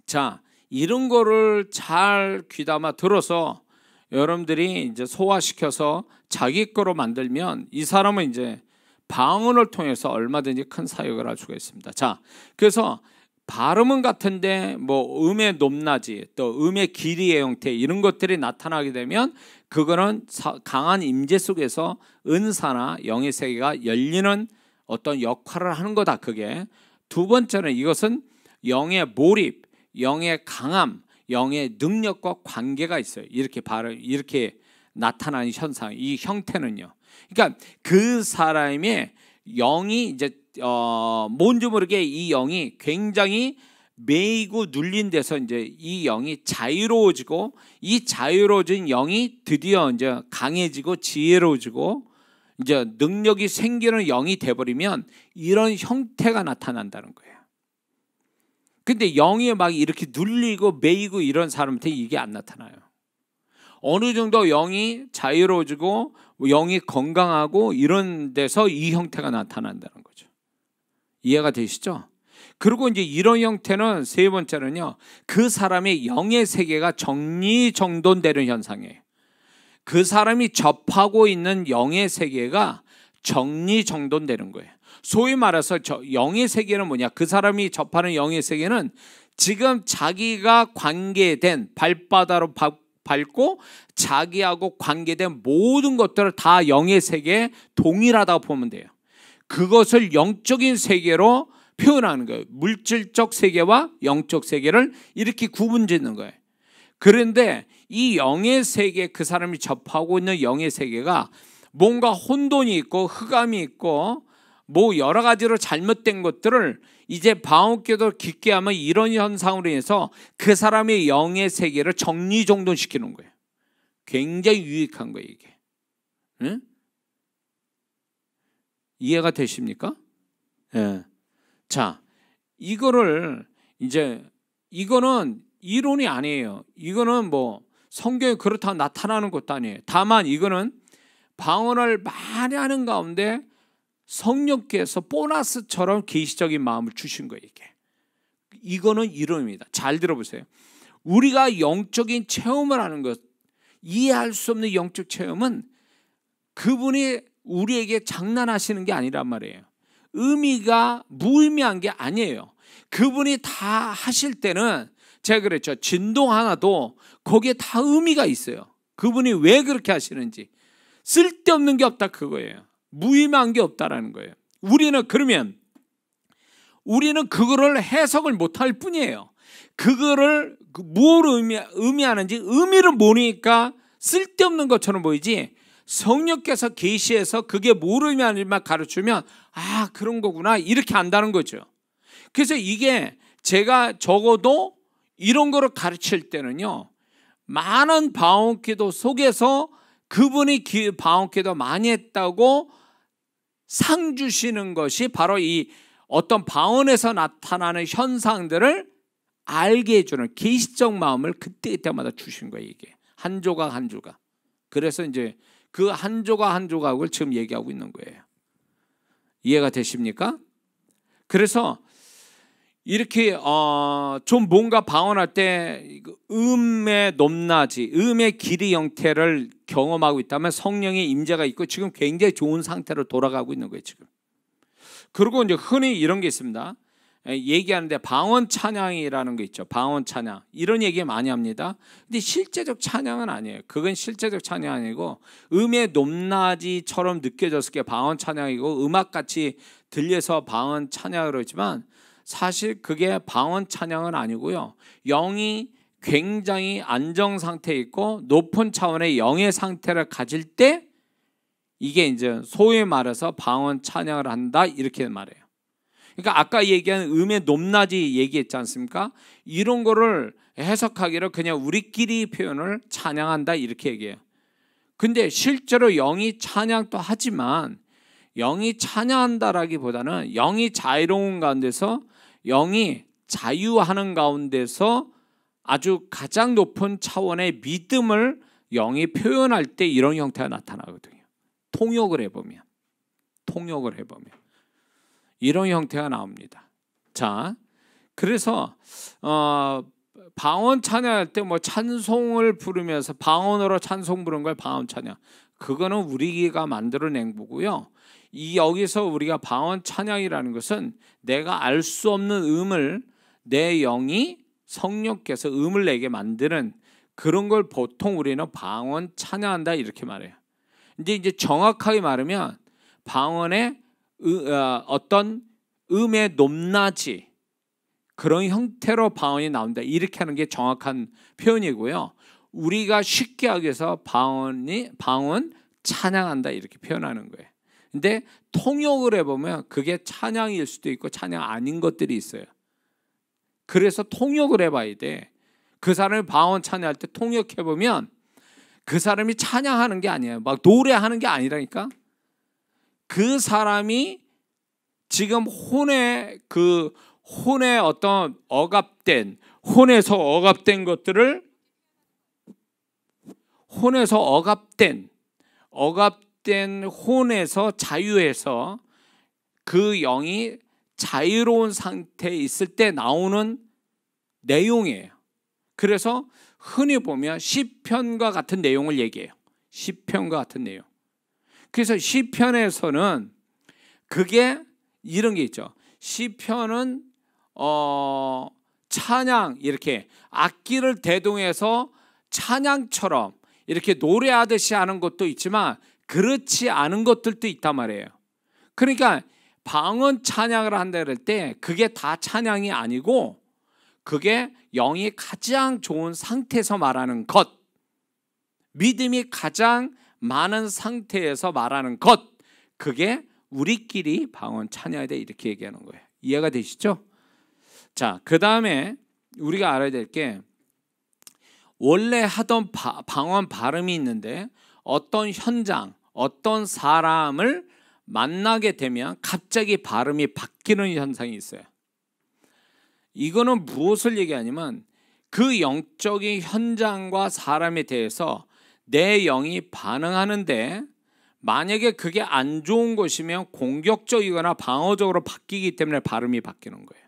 자, 이런 거를 잘 귀담아 들어서 여러분들이 이제 소화시켜서 자기 거로 만들면 이 사람은 이제 방언을 통해서 얼마든지 큰 사역을 할 수가 있습니다. 자, 그래서 발음은 같은데 뭐 음의 높낮이, 또 음의 길이의 형태, 이런 것들이 나타나게 되면 그거는 강한 임재 속에서 은사나 영의 세계가 열리는 어떤 역할을 하는 거다. 그게 두 번째는 이것은 영의 몰입, 영의 강함, 영의 능력과 관계가 있어요. 이렇게 나타나는 현상, 이 형태는요. 그러니까 그 사람의 영이 이제 뭔지 모르게 이 영이 굉장히 매이고 눌린 데서 이제 이 영이 자유로워지고, 이 자유로워진 영이 드디어 이제 강해지고 지혜로워지고 이제 능력이 생기는 영이 돼버리면 이런 형태가 나타난다는 거예요. 근데 영이 막 이렇게 눌리고 매이고 이런 사람한테 이게 안 나타나요. 어느 정도 영이 자유로워지고 영이 건강하고 이런 데서 이 형태가 나타난다는 거죠. 이해가 되시죠? 그리고 이제 이런 형태는 세 번째는요, 그 사람의 영의 세계가 정리정돈되는 현상이에요. 그 사람이 접하고 있는 영의 세계가 정리정돈되는 거예요. 소위 말해서 영의 세계는 뭐냐? 그 사람이 접하는 영의 세계는 지금 자기가 관계된 발바닥으로 밟고 자기하고 관계된 모든 것들을 다 영의 세계에 동일하다고 보면 돼요. 그것을 영적인 세계로 표현하는 거예요. 물질적 세계와 영적 세계를 이렇게 구분짓는 거예요. 그런데 이 영의 세계, 그 사람이 접하고 있는 영의 세계가 뭔가 혼돈이 있고 흑암이 있고 뭐 여러 가지로 잘못된 것들을 이제 방언기도 깊게 하면 이런 현상으로 인해서 그 사람의 영의 세계를 정리정돈시키는 거예요. 굉장히 유익한 거예요, 이게. 응? 이해가 되십니까? 예. 자, 이거를 이제 이거는 이론이 아니에요. 이거는 뭐 성경에 그렇다고 나타나는 것도 아니에요. 다만 이거는 방언을 많이 하는 가운데 성령께서 보너스처럼 계시적인 마음을 주신 거예요. 이거는 이론입니다. 잘 들어보세요. 우리가 영적인 체험을 하는 것, 이해할 수 없는 영적 체험은 그분이 우리에게 장난하시는 게 아니란 말이에요. 의미가 무의미한 게 아니에요. 그분이 다 하실 때는 제가 그랬죠. 진동 하나도 거기에 다 의미가 있어요. 그분이 왜 그렇게 하시는지. 쓸데없는 게 없다 그거예요. 무의미한 게 없다라는 거예요. 우리는 그러면 우리는 그거를 해석을 못할 뿐이에요. 그거를 무엇을 의미하는지 의미를 모르니까 쓸데없는 것처럼 보이지, 성령께서 계시해서 그게 뭘 의미하는지만 가르치면 아 그런 거구나 이렇게 안다는 거죠. 그래서 이게 제가 적어도 이런 거를 가르칠 때는요, 많은 방언기도 속에서 그분이 방언기도 많이 했다고 상 주시는 것이 바로 이 어떤 방언에서 나타나는 현상들을 알게 해주는 계시적 마음을 그때마다 주신 거예요. 이게 한 조각 한 조각. 그래서 이제 그 한 조각 한 조각을 지금 얘기하고 있는 거예요. 이해가 되십니까? 그래서 이렇게 좀 뭔가 방언할 때 음의 높낮이, 음의 길이 형태를 경험하고 있다면 성령의 임재가 있고 지금 굉장히 좋은 상태로 돌아가고 있는 거예요 지금. 그리고 이제 흔히 이런 게 있습니다. 얘기하는데 방언 찬양이라는 거 있죠. 방언 찬양 이런 얘기 많이 합니다. 근데 실제적 찬양은 아니에요. 그건 실제적 찬양 아니고 음의 높낮이처럼 느껴졌을 게 방언 찬양이고 음악같이 들려서 방언 찬양을 그러지만 사실 그게 방언 찬양은 아니고요. 영이 굉장히 안정 상태에 있고 높은 차원의 영의 상태를 가질 때 이게 이제 소위 말해서 방언 찬양을 한다 이렇게 말해요. 그러니까 아까 얘기한 음의 높낮이 얘기했지 않습니까? 이런 거를 해석하기로 그냥 우리끼리 표현을 찬양한다 이렇게 얘기해요. 근데 실제로 영이 찬양도 하지만 영이 찬양한다라기보다는 영이 자유로운 가운데서 영이 자유하는 가운데서 아주 가장 높은 차원의 믿음을 영이 표현할 때 이런 형태가 나타나거든요. 통역을 해보면 이런 형태가 나옵니다. 자, 그래서 방언 찬양할 때 뭐 찬송을 부르면서 방언으로 찬송 부르는 걸 방언 찬양, 그거는 우리가 만들어낸 거고요. 이 여기서 우리가 방언 찬양이라는 것은 내가 알 수 없는 음을 내 영이 성령께서 음을 내게 만드는 그런 걸 보통 우리는 방언 찬양한다 이렇게 말해요. 근데 이제 정확하게 말하면 방언의 어떤 음의 높낮이 그런 형태로 방언이 나온다 이렇게 하는 게 정확한 표현이고요. 우리가 쉽게 하기 위해서 방언 찬양한다 이렇게 표현하는 거예요. 근데 통역을 해보면 그게 찬양일 수도 있고 찬양 아닌 것들이 있어요. 그래서 통역을 해봐야 돼. 그 사람이 방언 찬양할 때 통역해보면 그 사람이 찬양하는 게 아니에요. 막 노래하는 게 아니라니까. 그 사람이 지금 혼의 어떤 혼에서 억압된 것들을 억압된 혼에서 자유해서 그 영이 자유로운 상태에 있을 때 나오는 내용이에요. 그래서 흔히 보면 시편과 같은 내용을 얘기해요. 시편과 같은 내용. 그래서 시편에서는 그게 이런 게 있죠. 시편은 찬양 이렇게 악기를 대동해서 찬양처럼 이렇게 노래하듯이 하는 것도 있지만 그렇지 않은 것들도 있단 말이에요. 그러니까 방언 찬양을 한다 그럴 때 그게 다 찬양이 아니고 그게 영이 가장 좋은 상태에서 말하는 것, 믿음이 가장 많은 상태에서 말하는 것, 그게 우리끼리 방언 찬양해야 돼, 이렇게 얘기하는 거예요. 이해가 되시죠? 자, 그 다음에 우리가 알아야 될 게 원래 하던 방언 발음이 있는데 어떤 현장, 어떤 사람을 만나게 되면 갑자기 발음이 바뀌는 현상이 있어요. 이거는 무엇을 얘기하냐면 그 영적인 현장과 사람에 대해서 내 영이 반응하는데 만약에 그게 안 좋은 것이면 공격적이거나 방어적으로 바뀌기 때문에 발음이 바뀌는 거예요.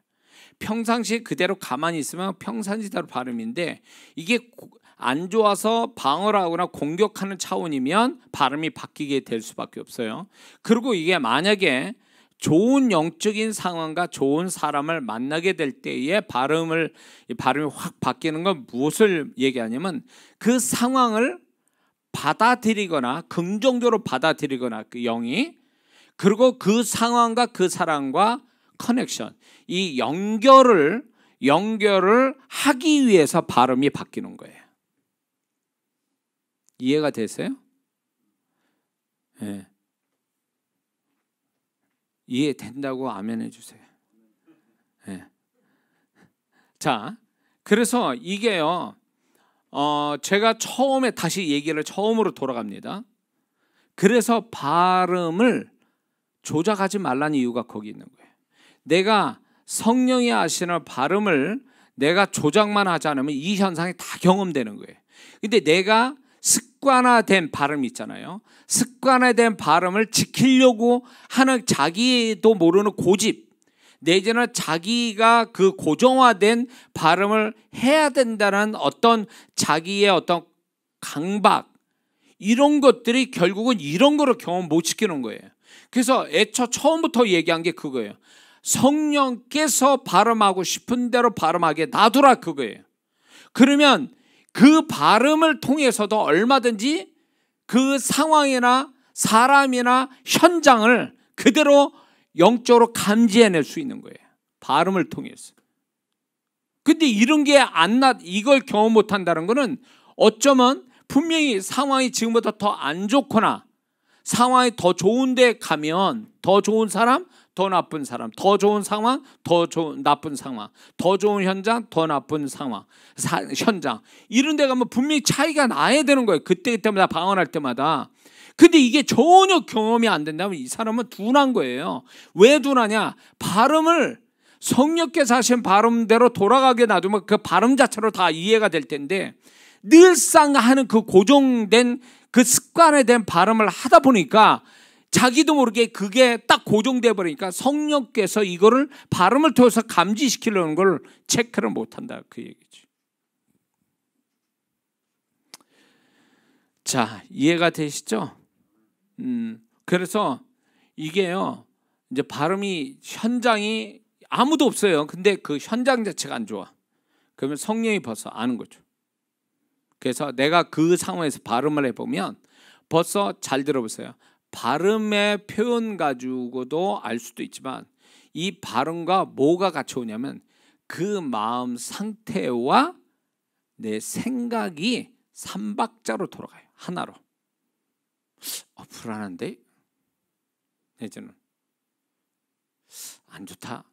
평상시에 그대로 가만히 있으면 평상시대로 발음인데 이게 안 좋아서 방어를 하거나 공격하는 차원이면 발음이 바뀌게 될 수밖에 없어요. 그리고 이게 만약에 좋은 영적인 상황과 좋은 사람을 만나게 될 때에 발음이 확 바뀌는 건 무엇을 얘기하냐면 그 상황을 받아들이거나 긍정적으로 받아들이거나 그 영이, 그리고 그 상황과 그 사람과 커넥션, 이 연결을 하기 위해서 발음이 바뀌는 거예요. 이해가 되세요? 네. 이해된다고 아멘 해주세요. 네. 자, 그래서 이게요, 제가 처음에 다시 얘기를 처음으로 돌아갑니다. 그래서 발음을 조작하지 말라는 이유가 거기 있는 거예요. 내가 성령이 하시는 발음을 내가 조작만 하지 않으면 이 현상이 다 경험되는 거예요. 근데 내가 습관화된 발음이 있잖아요. 습관화된 발음을 지키려고 하는 자기도 모르는 고집, 내지는 자기가 그 고정화된 발음을 해야 된다는 어떤 자기의 어떤 강박, 이런 것들이 결국은 이런 거를 경험 못 시키는 거예요. 그래서 애초 처음부터 얘기한 게 그거예요. 성령께서 발음하고 싶은 대로 발음하게 놔두라, 그거예요. 그러면 그 발음을 통해서도 얼마든지 그 상황이나 사람이나 현장을 그대로 영적으로 감지해낼 수 있는 거예요. 발음을 통해서. 근데 이런 게 이걸 경험 못 한다는 거는 어쩌면 분명히 상황이 지금보다 더 안 좋거나 상황이 더 좋은 데 가면 더 좋은 사람, 더 나쁜 사람, 더 좋은 상황, 더 나쁜 상황, 더 좋은 현장, 더 나쁜 상황, 현장, 이런 데 가면 분명히 차이가 나야 되는 거예요. 그때마다 방언할 때마다. 근데 이게 전혀 경험이 안 된다면 이 사람은 둔한 거예요. 왜 둔하냐? 발음을 성령께서 하신 발음대로 돌아가게 놔두면 그 발음 자체로 다 이해가 될 텐데 늘상 하는 그 고정된 그 습관에 대한 발음을 하다 보니까 자기도 모르게 그게 딱 고정돼 버리니까 성령께서 이거를 발음을 통해서 감지시키려는 걸 체크를 못한다, 그 얘기지. 자, 이해가 되시죠? 그래서 이게요, 이제 발음이 현장이 아무도 없어요. 근데 그 현장 자체가 안 좋아. 그러면 성령이 벌써 아는 거죠. 그래서 내가 그 상황에서 발음을 해보면 벌써 잘 들어보세요. 발음의 표현 가지고도 알 수도 있지만 이 발음과 뭐가 같이 오냐면 그 마음 상태와 내 생각이 삼박자로 돌아가요. 하나로. 불안한데? 내지는 안 좋다.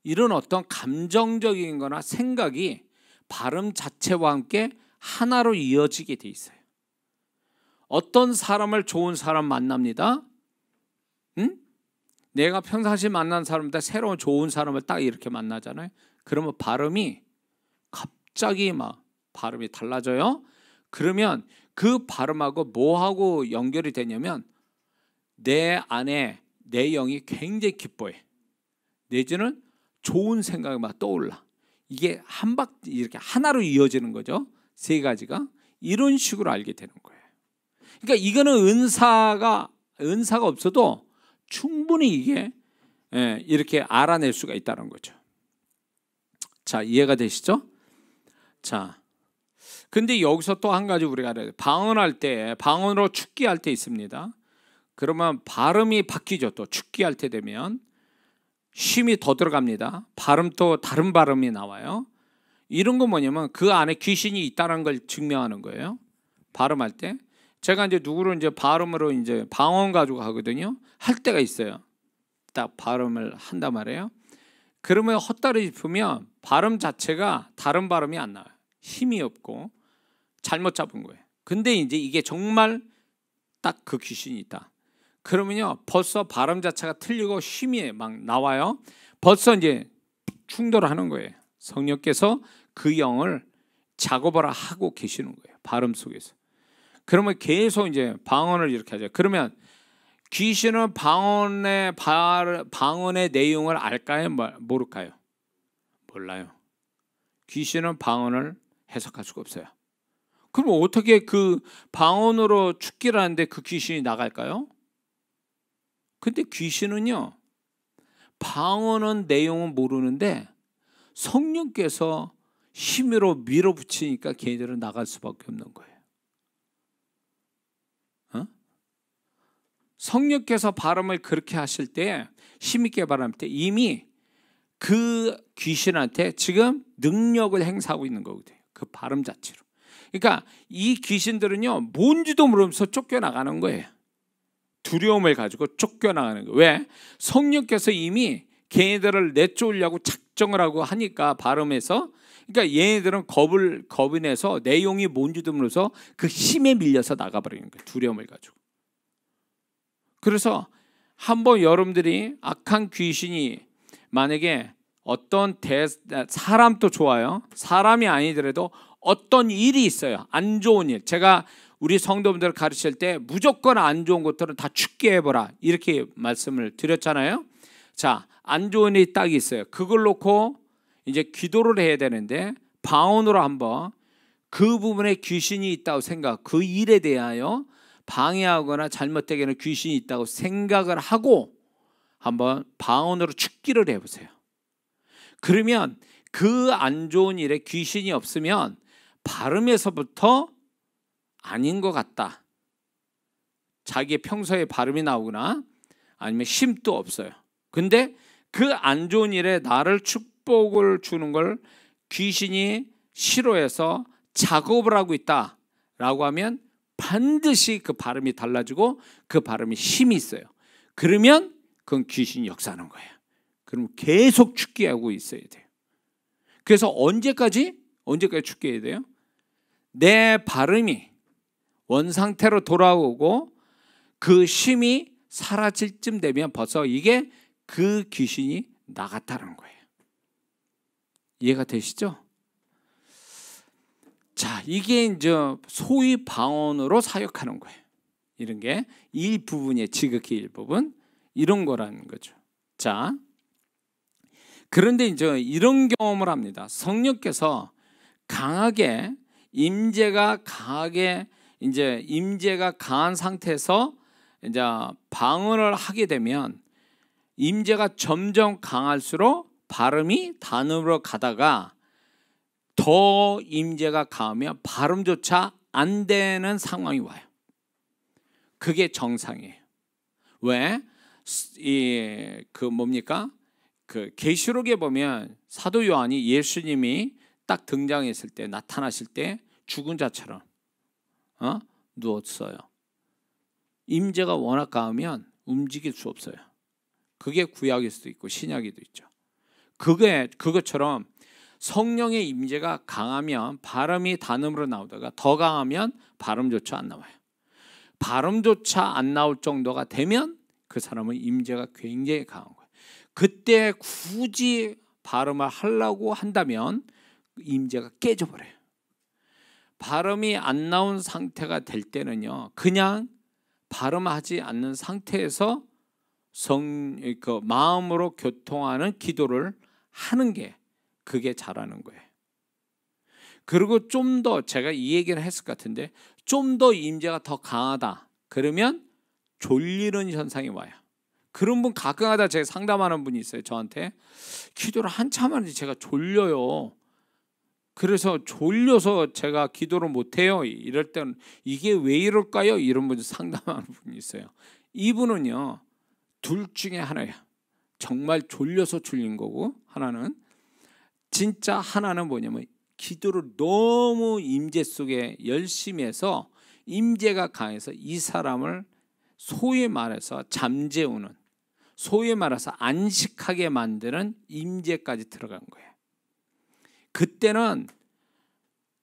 이런 어떤 감정적인 거나 생각이 발음 자체와 함께 하나로 이어지게 돼 있어요. 어떤 사람을 좋은 사람 만납니다. 내가 평상시 만난 사람보다 새로운 좋은 사람을 딱 이렇게 만나잖아요. 그러면 발음이 갑자기 막 발음이 달라져요. 그러면 그 발음하고 뭐하고 연결이 되냐면 내 안에 내 영이 굉장히 기뻐해. 내지는 좋은 생각이 막 떠올라. 이게 이렇게 하나로 이어지는 거죠. 세 가지가 이런 식으로 알게 되는 거예요. 그러니까 이거는 은사가 없어도 충분히 이게 이렇게 알아낼 수가 있다는 거죠. 자, 이해가 되시죠? 자, 근데 여기서 또 한 가지 우리가 알아야 돼. 방언할 때, 방언으로 축기할 때 있습니다. 그러면 발음이 바뀌죠. 또 축기할 때 되면 쉼이 더 들어갑니다. 발음 또 다른 발음이 나와요. 이런 건 뭐냐면 그 안에 귀신이 있다는 걸 증명하는 거예요. 발음할 때. 제가 이제 누구를 이제 발음으로 이제 방언 가지고 하거든요. 할 때가 있어요. 딱 발음을 한단 말이에요. 그러면 헛다리 짚으면 발음 자체가 다른 발음이 안 나와요. 힘이 없고 잘못 잡은 거예요. 근데 이제 이게 정말 딱 그 귀신이 있다. 그러면요 벌써 발음 자체가 틀리고 쉼이 막 나와요. 벌써 이제 충돌을 하는 거예요. 성령께서 그 영을 작업을 하고 계시는 거예요. 발음 속에서. 그러면 계속 이제 방언을 이렇게 하죠. 그러면 귀신은 방언의 내용을 알까요? 모를까요? 몰라요. 귀신은 방언을 해석할 수가 없어요. 그럼 어떻게 그 방언으로 축기를 하는데 그 귀신이 나갈까요? 근데 귀신은요 방언은 내용은 모르는데 성령께서 힘으로 밀어붙이니까 걔네들은 나갈 수밖에 없는 거예요. 성령께서 발음을 그렇게 하실 때 힘있게 발음할 때 이미 그 귀신한테 지금 능력을 행사하고 있는 거거든요. 그 발음 자체로. 그러니까 이 귀신들은요 뭔지도 모르면서 쫓겨나가는 거예요. 두려움을 가지고 쫓겨나가는 거예요. 왜? 성령께서 이미 걔네들을 내쫓으려고 작정을 하고 하니까 발음에서. 그러니까 얘네들은 겁이 내서 내용이 뭔지도 모르면서 그 힘에 밀려서 나가버리는 거예요. 두려움을 가지고. 그래서 한번 여러분들이 악한 귀신이 만약에 어떤 사람도 좋아요. 사람이 아니더라도 어떤 일이 있어요. 안 좋은 일. 제가 우리 성도분들을 가르칠 때 무조건 안 좋은 것들은 다 죽게 해보라 이렇게 말씀을 드렸잖아요. 자, 안 좋은 일이 딱 있어요. 그걸 놓고 이제 기도를 해야 되는데 방언으로 한번 그 부분에 귀신이 있다고 생각, 그 일에 대하여 방해하거나 잘못되게 하는 귀신이 있다고 생각을 하고 한번 방언으로 축기를 해보세요. 그러면 그 안 좋은 일에 귀신이 없으면 발음에서부터 아닌 것 같다. 자기의 평소에 발음이 나오거나 아니면 힘도 없어요. 근데 그 안 좋은 일에 나를 축복을 주는 걸 귀신이 싫어해서 작업을 하고 있다라고 하면 반드시 그 발음이 달라지고 그 발음이 힘이 있어요. 그러면 그건 귀신이 역사하는 거예요. 그럼 계속 축기하고 있어야 돼요. 그래서 언제까지 축기해야 돼요? 내 발음이 원상태로 돌아오고 그 힘이 사라질 쯤 되면 벌써 이게 그 귀신이 나갔다는 거예요. 이해가 되시죠? 자, 이게 이제 소위 방언으로 사역하는 거예요. 이런 게 일부분이에요. 지극히 일부분. 이런 거라는 거죠. 자, 그런데 이제 이런 경험을 합니다. 성령께서 강하게 임재가 강한 상태에서 이제 방언을 하게 되면 임재가 점점 강할수록 발음이 단음으로 가다가 더 임재가 강하면 발음조차 안 되는 상황이 와요. 그게 정상이에요. 왜? 그 계시록에 보면 사도 요한이 예수님이 딱 등장했을 때 나타나실 때 죽은 자처럼 누웠어요. 임재가 워낙 강하면 움직일 수 없어요. 그게 구약일 수도 있고 신약에도 있죠. 그것처럼 성령의 임재가 강하면 발음이 단음으로 나오다가 더 강하면 발음조차 안 나와요. 발음조차 안 나올 정도가 되면 그 사람은 임재가 굉장히 강한 거예요. 그때 굳이 발음을 하려고 한다면 임재가 깨져버려요. 발음이 안 나온 상태가 될 때는요, 그냥 발음하지 않는 상태에서 마음으로 교통하는 기도를 하는 게 그게 잘하는 거예요. 그리고 좀 더 제가 이 얘기를 했을 것 같은데 좀 더 임재가 더 강하다 그러면 졸리는 현상이 와요. 그런 분 가끔가다 제가 상담하는 분이 있어요. 저한테 기도를 한참 하는데 제가 졸려요. 그래서 졸려서 제가 기도를 못해요. 이럴 때는 이게 왜 이럴까요? 이런 분들 상담하는 분이 있어요. 이분은요, 둘 중에 하나예요. 정말 졸려서 졸린 거고, 하나는 진짜 하나는 뭐냐면 기도를 너무 임재 속에 열심히 해서 임재가 강해서 이 사람을 소위 말해서 잠재우는, 소위 말해서 안식하게 만드는 임재까지 들어간 거예요. 그때는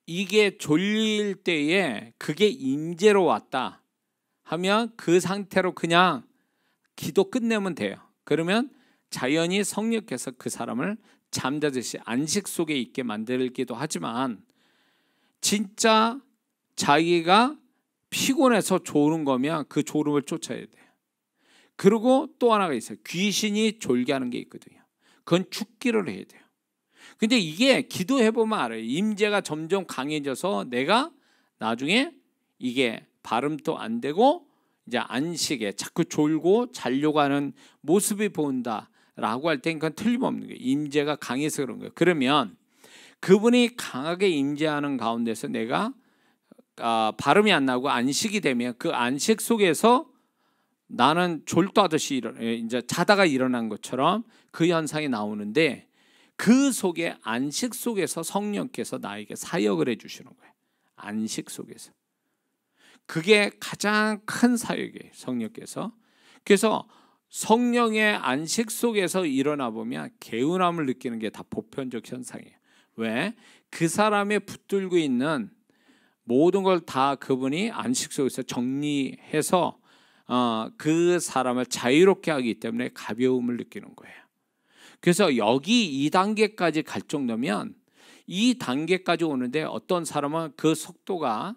이게 졸릴 때에 그게 임재로 왔다 하면 그 상태로 그냥 기도 끝내면 돼요. 그러면 자연히 성령께서 그 사람을 잠자듯이 안식 속에 있게 만들기도 하지만, 진짜 자기가 피곤해서 졸은 거면 그 졸음을 쫓아야 돼요. 그리고 또 하나가 있어요. 귀신이 졸게 하는 게 있거든요. 그건 죽기를 해야 돼요. 근데 이게 기도해보면 알아요. 임재가 점점 강해져서 내가 나중에 이게 발음도 안 되고 이제 안식에 자꾸 졸고 자려고 하는 모습이 보인다라고 할 땐 그건 틀림없는 거예요. 임재가 강해서 그런 거예요. 그러면 그분이 강하게 임재하는 가운데서 내가 발음이 안 나고 안식이 되면 그 안식 속에서 나는 졸도하듯이 이제 자다가 일어난 것처럼 그 현상이 나오는데, 그 속에 안식 속에서 성령께서 나에게 사역을 해주시는 거예요. 안식 속에서. 그게 가장 큰 사역이에요. 성령께서. 그래서 성령의 안식 속에서 일어나 보면 개운함을 느끼는 게 다 보편적 현상이에요. 왜? 그 사람의 붙들고 있는 모든 걸 다 그분이 안식 속에서 정리해서 그 사람을 자유롭게 하기 때문에 가벼움을 느끼는 거예요. 그래서 여기 2단계까지 갈 정도면, 이 단계까지 오는데 어떤 사람은 그 속도가,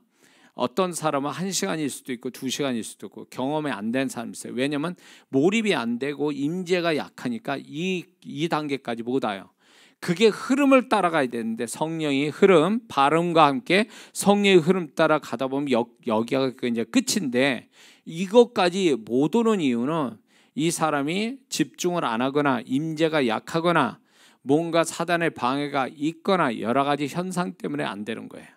어떤 사람은 1시간일 수도 있고 2시간일 수도 있고 경험이 안 된 사람이 있어요. 왜냐하면 몰입이 안 되고 임재가 약하니까 이 2단계까지 못 와요. 그게 흐름을 따라가야 되는데, 성령의 흐름, 발음과 함께 성령의 흐름 따라 가다 보면 여기가 이제 끝인데, 이것까지 못 오는 이유는 이 사람이 집중을 안 하거나 임재가 약하거나 뭔가 사단의 방해가 있거나 여러 가지 현상 때문에 안 되는 거예요.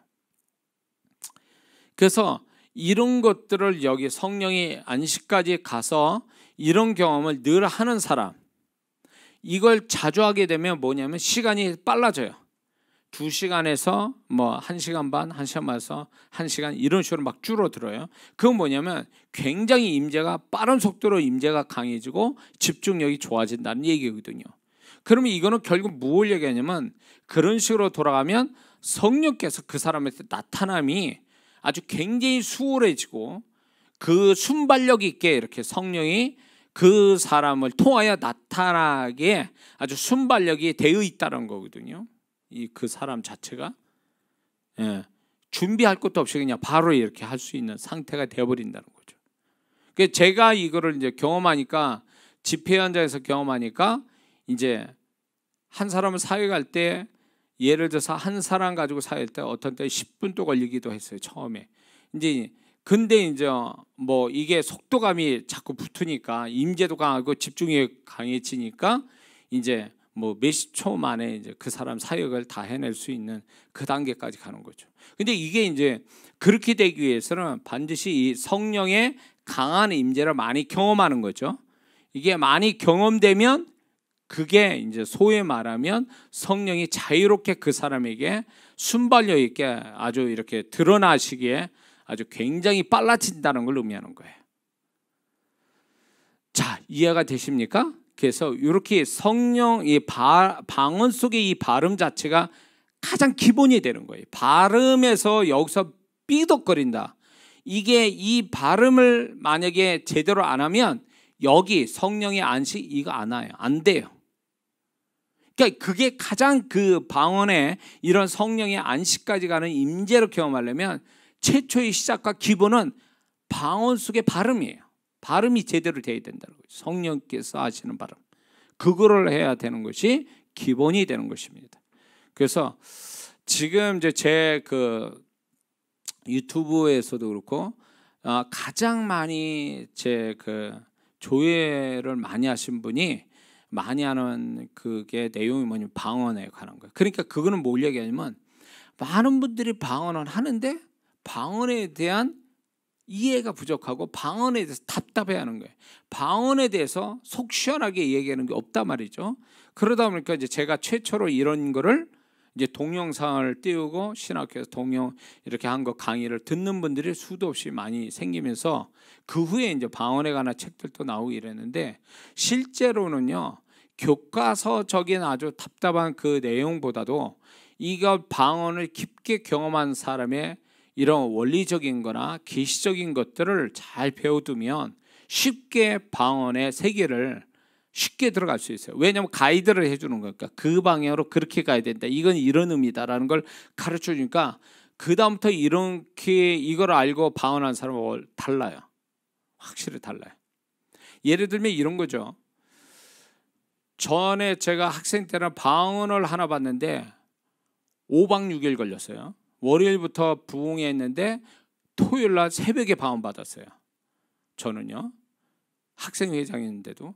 그래서 이런 것들을 여기 성령이 안식까지 가서 이런 경험을 늘 하는 사람, 이걸 자주 하게 되면 뭐냐면 시간이 빨라져요. 2시간에서 뭐 1시간 반, 1시간 반에서 1시간 이런 식으로 막 줄어들어요. 그건 뭐냐면 굉장히 임재가 빠른 속도로 임재가 강해지고 집중력이 좋아진다는 얘기거든요. 그러면 이거는 결국 뭘 얘기하냐면, 그런 식으로 돌아가면 성령께서 그 사람한테 나타남이 아주 굉장히 수월해지고, 그 순발력 있게 이렇게 성령이 그 사람을 통하여 나타나게 아주 순발력이 되어 있다는 거거든요. 그 사람 자체가 준비할 것도 없이 그냥 바로 이렇게 할 수 있는 상태가 되어버린다는 거죠. 그래서 제가 이거를 이제 경험하니까, 집회 현장에서 경험하니까, 이제 한 사람을 사역할 때, 예를 들어서 한 사람 가지고 사역할 때 어떤 때 10분도 걸리기도 했어요. 처음에. 근데 이제 뭐 이게 속도감이 자꾸 붙으니까, 임재도 강하고 집중력이 강해지니까 이제 뭐 몇십 초 만에 이제 그 사람 사역을 다 해낼 수 있는 그 단계까지 가는 거죠. 근데 이게 이제 그렇게 되기 위해서는 반드시 이 성령의 강한 임재를 많이 경험하는 거죠. 이게 많이 경험되면 그게 이제 소위 말하면 성령이 자유롭게 그 사람에게 순발력 있게 아주 이렇게 드러나시기에 아주 굉장히 빨라진다는 걸 의미하는 거예요. 자, 이해가 되십니까? 그래서 이렇게 성령, 이 방언 속의 이 발음 자체가 가장 기본이 되는 거예요. 발음에서 여기서 삐덕거린다. 이게 이 발음을 만약에 제대로 안 하면 여기 성령의 안식 이거 안 와요. 안 돼요. 그러니까 그게 가장 그 방언의 이런 성령의 안식까지 가는 임재로 경험하려면 최초의 시작과 기본은 방언 속의 발음이에요. 발음이 제대로 돼야 된다는 거죠. 성령께서 하시는 발음. 그거를 해야 되는 것이 기본이 되는 것입니다. 그래서 지금 이제 제 그 유튜브에서도 그렇고 가장 많이 제 그 조회를 많이 하신 분이 많이 하는 그게 내용이 뭐냐면 방언에 관한 거예요. 그러니까 그거는 뭘 얘기하냐면 많은 분들이 방언을 하는데 방언에 대한 이해가 부족하고 방언에 대해서 답답해하는 거예요. 방언에 대해서 속 시원하게 얘기하는 게 없단 말이죠. 그러다 보니까 이제 제가 최초로 이런 거를 이제 동영상을 띄우고 신학교에서 이렇게 한 거 강의를 듣는 분들이 수도 없이 많이 생기면서 그 후에 이제 방언에 관한 책들도 나오고 이랬는데, 실제로는요 교과서적인 아주 답답한 그 내용보다도 이거 방언을 깊게 경험한 사람의 이런 원리적인 거나 계시적인 것들을 잘 배워두면 쉽게 방언의 세계를 쉽게 들어갈 수 있어요. 왜냐하면 가이드를 해주는 거니까. 그 방향으로 그렇게 가야 된다, 이건 이런 의미다라는 걸 가르쳐 주니까 그 다음부터 이렇게 이걸 알고 방언하는 사람은 달라요. 확실히 달라요. 예를 들면 이런 거죠. 전에 제가 학생 때는 방언을 하나 봤는데 5박 6일 걸렸어요. 월요일부터 부흥회 했는데 토요일 날 새벽에 방언 받았어요. 저는요 학생회장이었는데도,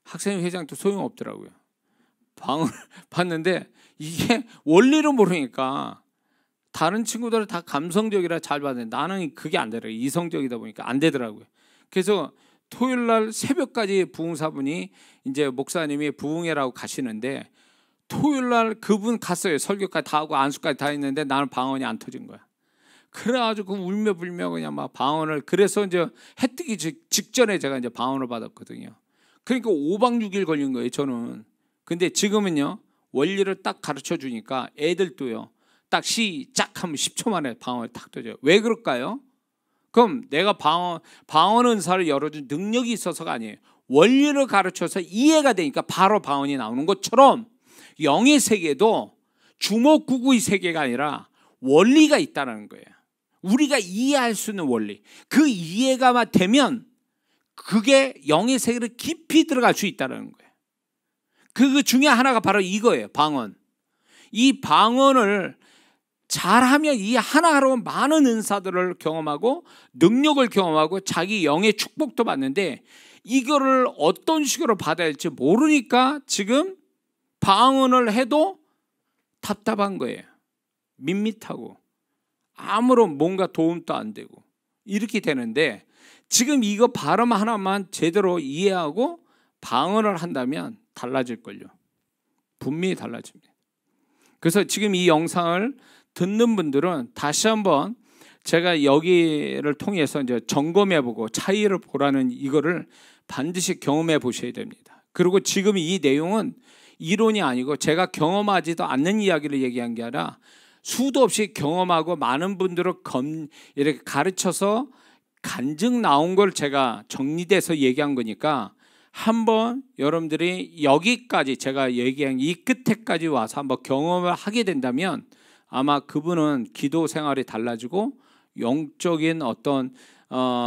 학생회장도 소용없더라고요. 방언을 봤는데 이게 원리를 모르니까 다른 친구들은 다 감성적이라 잘 받는데 나는 그게 안 되더라고요. 이성적이다 보니까 안 되더라고요. 그래서 토요일 날 새벽까지 부흥사분이 이제 목사님이 부흥회라고 가시는데 토요일 날 그분 갔어요. 설교까지 다 하고 안수까지 다 했는데 나는 방언이 안 터진 거야. 그래가지고 울며 불며 그냥 막 방언을, 그래서 이제 해 뜨기 직전에 제가 이제 방언을 받았거든요. 그러니까 5박 6일 걸린 거예요, 저는. 근데 지금은요 원리를 딱 가르쳐 주니까 애들도요 딱 시작하면 10초 만에 방언을 딱 터져요. 왜 그럴까요? 그럼 내가 방언 은사를 열어준 능력이 있어서가 아니에요. 원리를 가르쳐서 이해가 되니까 바로 방언이 나오는 것처럼 영의 세계도 주먹구구의 세계가 아니라 원리가 있다는 거예요. 우리가 이해할 수 있는 원리, 그 이해가 되면 그게 영의 세계를 깊이 들어갈 수 있다는 거예요. 그 중에 하나가 바로 이거예요. 방언. 이 방언을 잘하면 이 하나하나 많은 은사들을 경험하고 능력을 경험하고 자기 영의 축복도 받는데, 이거를 어떤 식으로 받아야 할지 모르니까 지금 방언을 해도 답답한 거예요. 밋밋하고 아무런 뭔가 도움도 안 되고 이렇게 되는데, 지금 이거 발음 하나만 제대로 이해하고 방언을 한다면 달라질걸요. 분명히 달라집니다. 그래서 지금 이 영상을 듣는 분들은 다시 한번 제가 여기를 통해서 이제 점검해보고 차이를 보라는 이거를 반드시 경험해 보셔야 됩니다. 그리고 지금 이 내용은 이론이 아니고 제가 경험하지도 않는 이야기를 얘기한 게 아니라 수도 없이 경험하고 많은 분들을 이렇게 가르쳐서 간증 나온 걸 제가 정리돼서 얘기한 거니까, 한번 여러분들이 여기까지 제가 얘기한 이 끝에까지 와서 한번 경험을 하게 된다면 아마 그분은 기도 생활이 달라지고 영적인 어떤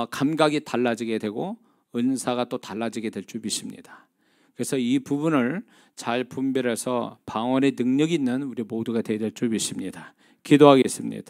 감각이 달라지게 되고 은사가 또 달라지게 될 줄 믿습니다. 그래서 이 부분을 잘 분별해서 방언의 능력이 있는 우리 모두가 되어야 될 줄 믿습니다. 기도하겠습니다.